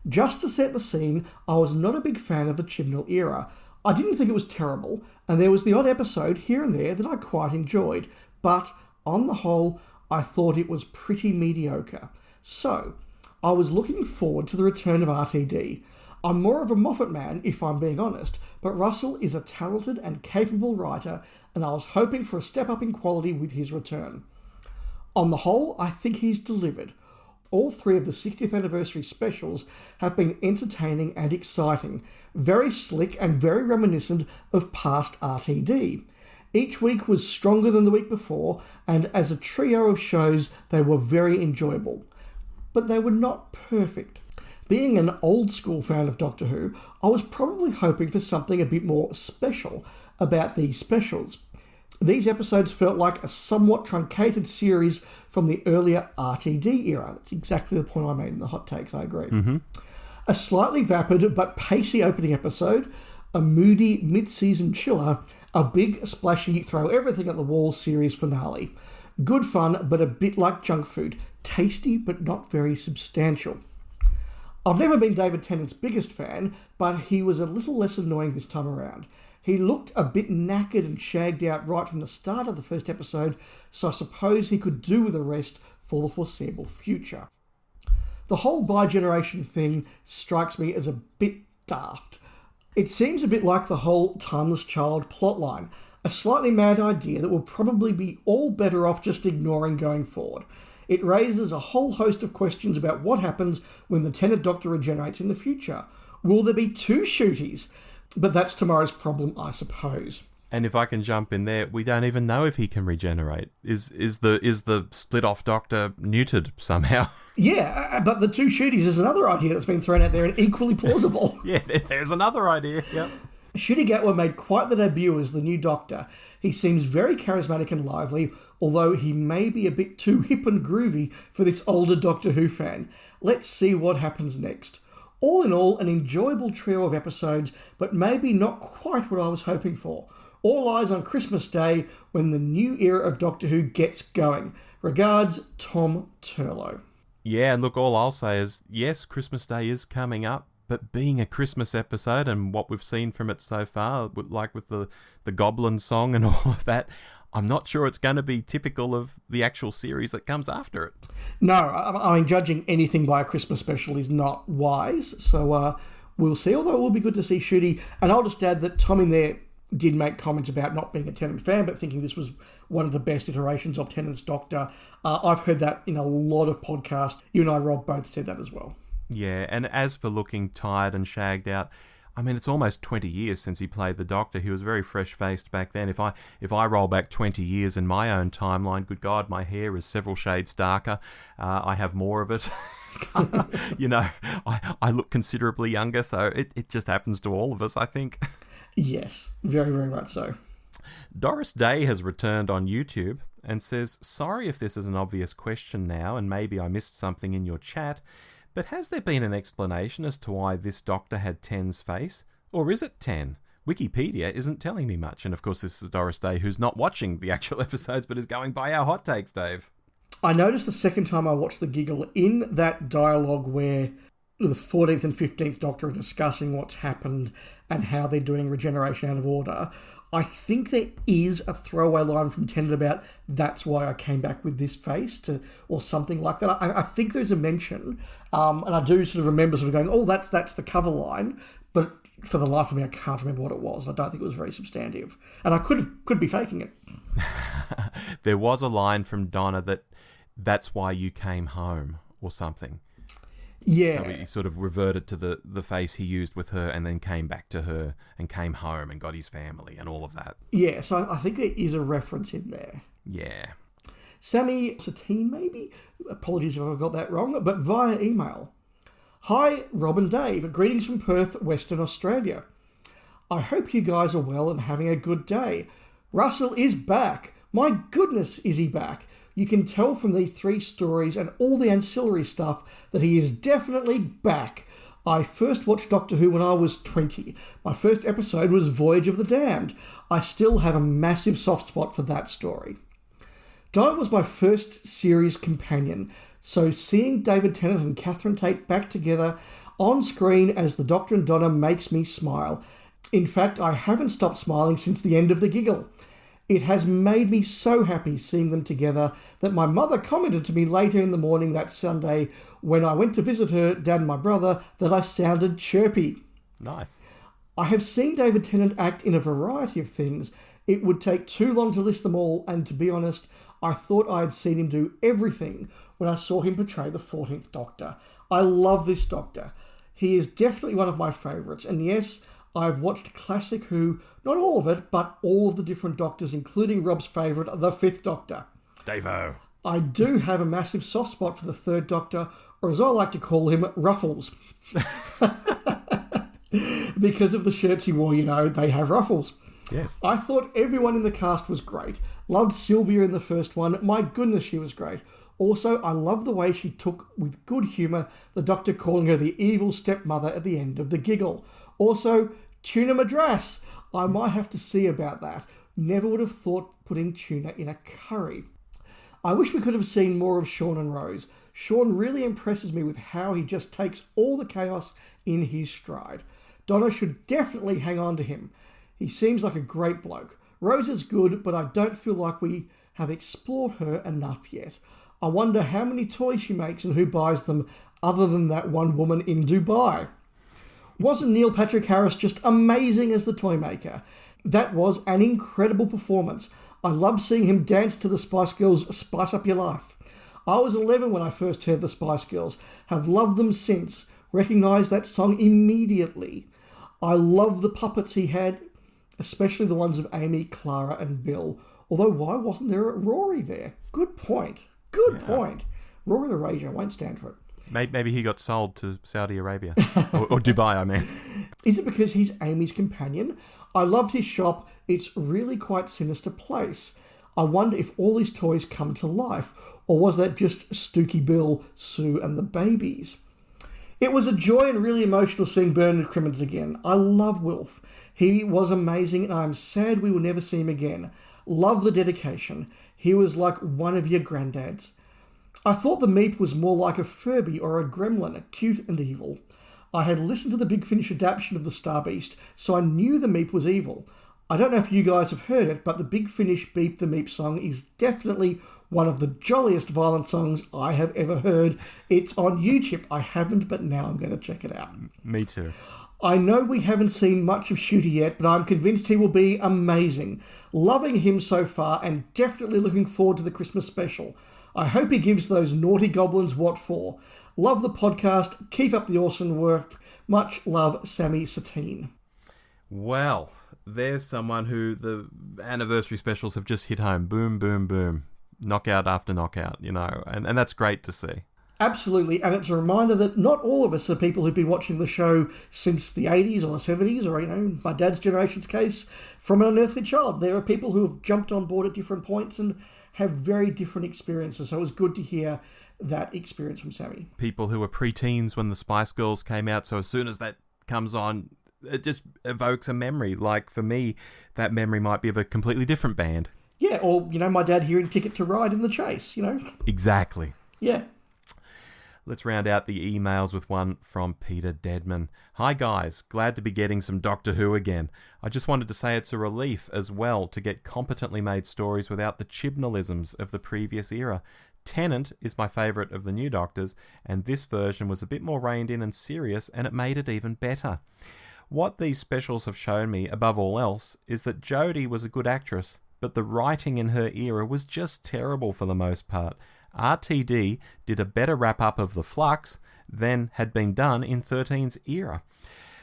Just to set the scene, I was not a big fan of the Chibnall era. I didn't think it was terrible, and there was the odd episode here and there that I quite enjoyed, but on the whole, I thought it was pretty mediocre. So, I was looking forward to the return of RTD. I'm more of a Moffat man, if I'm being honest, but Russell is a talented and capable writer, and I was hoping for a step up in quality with his return. On the whole, I think he's delivered. All 3 of the 60th anniversary specials have been entertaining and exciting, very slick and very reminiscent of past RTD. Each week was stronger than the week before, and as a trio of shows, they were very enjoyable. But they were not perfect. Being an old school fan of Doctor Who, I was probably hoping for something a bit more special about these specials. These episodes felt like a somewhat truncated series from the earlier RTD era. That's exactly the point I made in the hot takes, I agree. Mm-hmm. A slightly vapid but pacey opening episode, a moody mid-season chiller, a big splashy throw everything at the wall series finale. Good fun, but a bit like junk food. Tasty, but not very substantial. I've never been David Tennant's biggest fan, but he was a little less annoying this time around. He looked a bit knackered and shagged out right from the start of the first episode, so I suppose he could do with a rest for the foreseeable future. The whole bi-generation thing strikes me as a bit daft. It seems a bit like the whole Timeless Child plotline, a slightly mad idea that will probably be all better off just ignoring going forward. It raises a whole host of questions about what happens when the Tennant Doctor regenerates in the future. Will there be two shooties? But that's tomorrow's problem, I suppose. And if I can jump in there, we don't even know if he can regenerate. Is the split off Doctor neutered somehow? Yeah, but the two shooties is another idea that's been thrown out there and equally plausible. Yeah, there's another idea. Yep. Ncuti Gatwa made quite the debut as the new Doctor. He seems very charismatic and lively, although he may be a bit too hip and groovy for this older Doctor Who fan. Let's see what happens next. All in all, an enjoyable trio of episodes, but maybe not quite what I was hoping for. All eyes on Christmas Day when the new era of Doctor Who gets going. Regards, Tom Turlow. Yeah, and look, all I'll say is, yes, Christmas Day is coming up, but being a Christmas episode and what we've seen from it so far, like with the Goblin song and all of that, I'm not sure it's going to be typical of the actual series that comes after it. No, I mean, judging anything by a Christmas special is not wise, so we'll see, although it will be good to see Ncuti. And I'll just add that Tom in there did make comments about not being a Tennant fan, but thinking this was one of the best iterations of Tennant's Doctor. I've heard that in a lot of podcasts. You and I, Rob, both said that as well. Yeah, and as for looking tired and shagged out, I mean, it's almost 20 years since he played the Doctor. He was very fresh-faced back then. If I roll back 20 years in my own timeline, good God, my hair is several shades darker. I have more of it. You know, I look considerably younger, so it just happens to all of us, I think. Yes, very, very much so. Doris Day has returned on YouTube and says, sorry if this is an obvious question now, and maybe I missed something in your chat, but has there been an explanation as to why this Doctor had 10's face? Or is it 10? Wikipedia isn't telling me much. And of course, this is Doris Day, who's not watching the actual episodes, but is going by our hot takes, Dave. I noticed the second time I watched The Giggle, in that dialogue where the 14th and 15th Doctor are discussing what's happened and how they're doing regeneration out of order, I think there is a throwaway line from Tennant about that's why I came back with this face, or something like that. I think there's a mention, and I do sort of remember sort of going, oh, that's the cover line, but for the life of me, I can't remember what it was. I don't think it was very substantive, and I could be faking it. There was a line from Donna that's why you came home, or something. Yeah. So he sort of reverted to the face he used with her and then came back to her and came home and got his family and all of that. Yeah, so I think there is a reference in there. Yeah. Sammy Satine, maybe? Apologies if I got that wrong, but via email. Hi, Rob and Dave. Greetings from Perth, Western Australia. I hope you guys are well and having a good day. Russell is back. My goodness, is he back? You can tell from these 3 stories and all the ancillary stuff that he is definitely back. I first watched Doctor Who when I was 20. My first episode was Voyage of the Damned. I still have a massive soft spot for that story. Donna was my first series companion, so seeing David Tennant and Catherine Tate back together on screen as the Doctor and Donna makes me smile. In fact, I haven't stopped smiling since the end of The Giggle. It has made me so happy seeing them together that my mother commented to me later in the morning that Sunday when I went to visit her, Dad and my brother, that I sounded chirpy. Nice. I have seen David Tennant act in a variety of things. It would take too long to list them all, and to be honest, I thought I had seen him do everything when I saw him portray the 14th Doctor. I love this Doctor. He is definitely one of my favourites, and yes, I've watched classic Who, not all of it, but all of the different Doctors, including Rob's favourite, the Fifth Doctor. Davo. I do have a massive soft spot for the Third Doctor, or as I like to call him, Ruffles. Because of the shirts he wore, they have ruffles. Yes. I thought everyone in the cast was great. Loved Sylvia in the first one. My goodness, she was great. Also, I love the way she took, with good humour, the Doctor calling her the evil stepmother at the end of the giggle. Also, tuna madras. I might have to see about that. Never would have thought putting tuna in a curry. I wish we could have seen more of Sean and Rose. Sean really impresses me with how he just takes all the chaos in his stride. Donna should definitely hang on to him. He seems like a great bloke. Rose is good, but I don't feel like we have explored her enough yet. I wonder how many toys she makes and who buys them, other than that one woman in Dubai. Wasn't Neil Patrick Harris just amazing as the toy maker? That was an incredible performance. I loved seeing him dance to the Spice Girls' Spice Up Your Life. I was 11 when I first heard the Spice Girls, have loved them since, recognised that song immediately. I love the puppets he had, especially the ones of Amy, Clara and Bill. Although why wasn't there a Rory there? Good point. Good point. Rory the Rager won't stand for it. Maybe he got sold to Saudi Arabia. or Dubai, I mean. Is it because he's Amy's companion? I loved his shop. It's really quite sinister place. I wonder if all his toys come to life, or was that just Stooky Bill, Sue and the babies? It was a joy and really emotional seeing Bernard Crimmins again. I love Wilf. He was amazing and I'm sad we will never see him again. Love the dedication. He was like one of your granddads. I thought the Meep was more like a Furby or a Gremlin, cute and evil. I had listened to the Big Finish adaptation of the Star Beast, so I knew the Meep was evil. I don't know if you guys have heard it, but the Big Finish Beep the Meep song is definitely one of the jolliest violent songs I have ever heard. It's on YouTube. I haven't, but now I'm going to check it out. Me too. I know we haven't seen much of Shooty yet, but I'm convinced he will be amazing. Loving him so far and definitely looking forward to the Christmas special. I hope he gives those naughty goblins what for. Love the podcast. Keep up the awesome work. Much love, Sammy Satine. Well, there's someone who the anniversary specials have just hit home. Boom, boom, boom. Knockout after knockout, and that's great to see. Absolutely, and it's a reminder that not all of us are people who've been watching the show since the 80s or the 70s, or, my dad's generation's case, from an unearthly child. There are people who have jumped on board at different points and have very different experiences, so it was good to hear that experience from Sammy. People who were pre-teens when the Spice Girls came out, so as soon as that comes on, it just evokes a memory. Like, for me, that memory might be of a completely different band. Yeah, or, my dad hearing Ticket to Ride in the Chase, Exactly. Yeah. Let's round out the emails with one from Peter Deadman. Hi guys, glad to be getting some Doctor Who again. I just wanted to say it's a relief as well to get competently made stories without the Chibnalisms of the previous era. Tennant is my favourite of the new Doctors, and this version was a bit more reined in and serious, and it made it even better. What these specials have shown me, above all else, is that Jodie was a good actress, but the writing in her era was just terrible for the most part. RTD did a better wrap-up of the Flux than had been done in 13's era.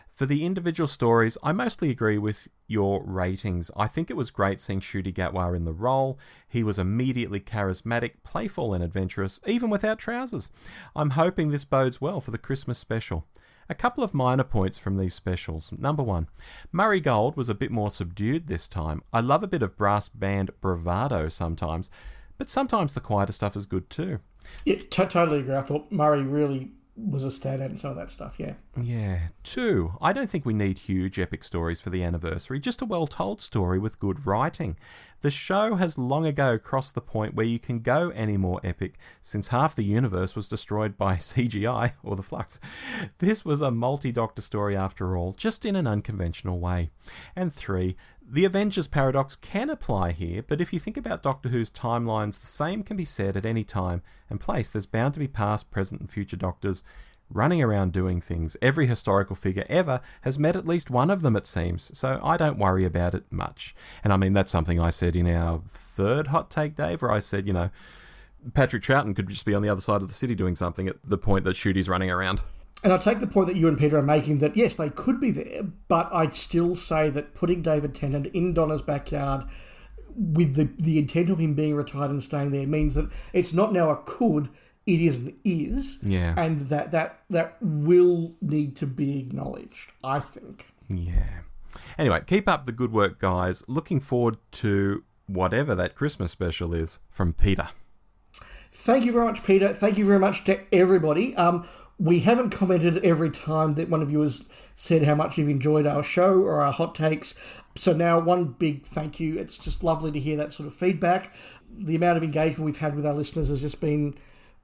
For the individual stories, I mostly agree with your ratings. I think it was great seeing Ncuti Gatwa in the role. He was immediately charismatic, playful and adventurous, even without trousers. I'm hoping this bodes well for the Christmas special. A couple of minor points from these specials. Number one, Murray Gold was a bit more subdued this time. I love a bit of brass band bravado sometimes, but sometimes the quieter stuff is good too. Yeah, totally agree. I thought Murray really was a standout in some of that stuff, yeah. Yeah. Two, I don't think we need huge epic stories for the anniversary, just a well-told story with good writing. The show has long ago crossed the point where you can go any more epic, since half the universe was destroyed by CGI, or the Flux. This was a multi-Doctor story after all, just in an unconventional way. And three, the Avengers paradox can apply here, but if you think about Doctor Who's timelines, the same can be said at any time and place. There's bound to be past, present and future Doctors running around doing things. Every historical figure ever has met at least one of them, it seems, so I don't worry about it much. And I mean, that's something I said in our third Hot Take, Dave, where I said, Patrick Troughton could just be on the other side of the city doing something at the point that Shooty's running around. And I take the point that you and Peter are making that, yes, they could be there, but I'd still say that putting David Tennant in Donna's backyard with the intent of him being retired and staying there means that it's not now a could, it is an is. Yeah. And that will need to be acknowledged, I think. Yeah. Anyway, keep up the good work, guys. Looking forward to whatever that Christmas special is from Peter. Thank you very much, Peter. Thank you very much to everybody. We haven't commented every time that one of you has said how much you've enjoyed our show or our hot takes. So now one big thank you. It's just lovely to hear that sort of feedback. The amount of engagement we've had with our listeners has just been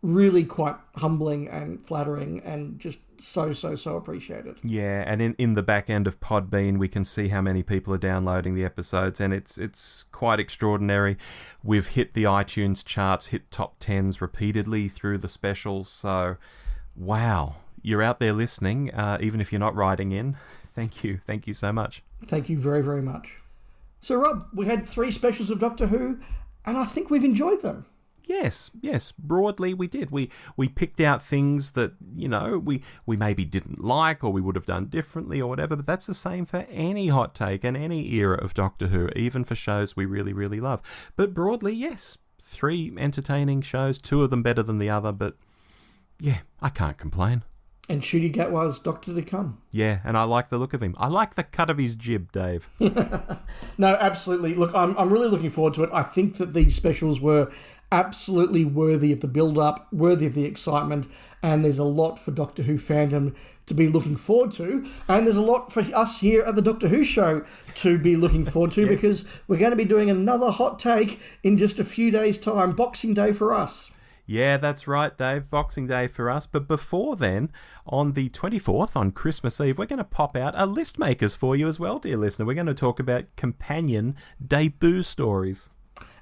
really quite humbling and flattering and just so appreciated. Yeah, and in the back end of Podbean, we can see how many people are downloading the episodes, and it's quite extraordinary. We've hit the iTunes charts, hit top 10s repeatedly through the specials, so wow, you're out there listening, even if you're not writing in. Thank you so much. Thank you very, very much. So Rob, we had 3 specials of Doctor Who, and I think we've enjoyed them. Yes, broadly we did. We picked out things that, we maybe didn't like or we would have done differently or whatever, but that's the same for any hot take and any era of Doctor Who, even for shows we really, really love. But broadly, yes, 3 entertaining shows, 2 of them better than the other, but yeah, I can't complain. And Ncuti Gatwa's Doctor to Come. Yeah, and I like the look of him. I like the cut of his jib, Dave. No, absolutely. Look, I'm really looking forward to it. I think that these specials were absolutely worthy of the build-up, worthy of the excitement, and there's a lot for Doctor Who fandom to be looking forward to, and there's a lot for us here at the Doctor Who Show to be looking forward to, yes. Because we're going to be doing another hot take in just a few days' time, Boxing Day for us. Yeah, that's right, Dave. Boxing Day for us. But before then, on the 24th, on Christmas Eve, we're going to pop out a list makers for you as well, dear listener. We're going to talk about companion debut stories.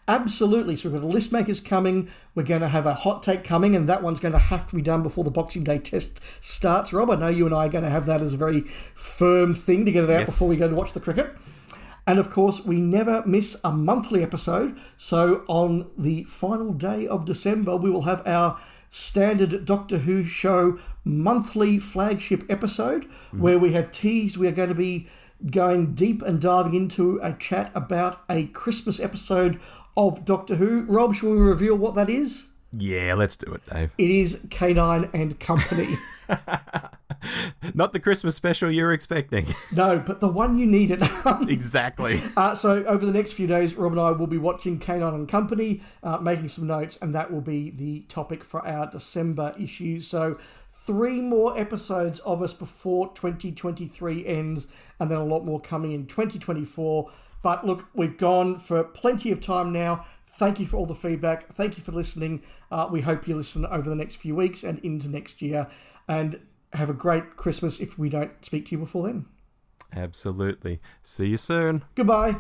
Absolutely. So we've got a list makers coming. We're going to have a hot take coming, and that one's going to have to be done before the Boxing Day test starts. Rob, I know you and I are going to have that as a very firm thing to get it out before we go to watch the cricket. And of course, we never miss a monthly episode. So on the final day of December, we will have our standard Doctor Who Show monthly flagship episode where we have teased we are going to be going deep and diving into a chat about a Christmas episode of Doctor Who. Rob, shall we reveal what that is? Yeah, let's do it, Dave. It is K9 and Company. Not the Christmas special you're expecting. No, but the one you needed. Exactly. So over the next few days, Rob and I will be watching K9 and Company, making some notes, and that will be the topic for our December issue. So 3 more episodes of us before 2023 ends, and then a lot more coming in 2024. But look, we've gone for plenty of time now. Thank you for all the feedback. Thank you for listening. We hope you listen over the next few weeks and into next year. And have a great Christmas if we don't speak to you before then. Absolutely. See you soon. Goodbye.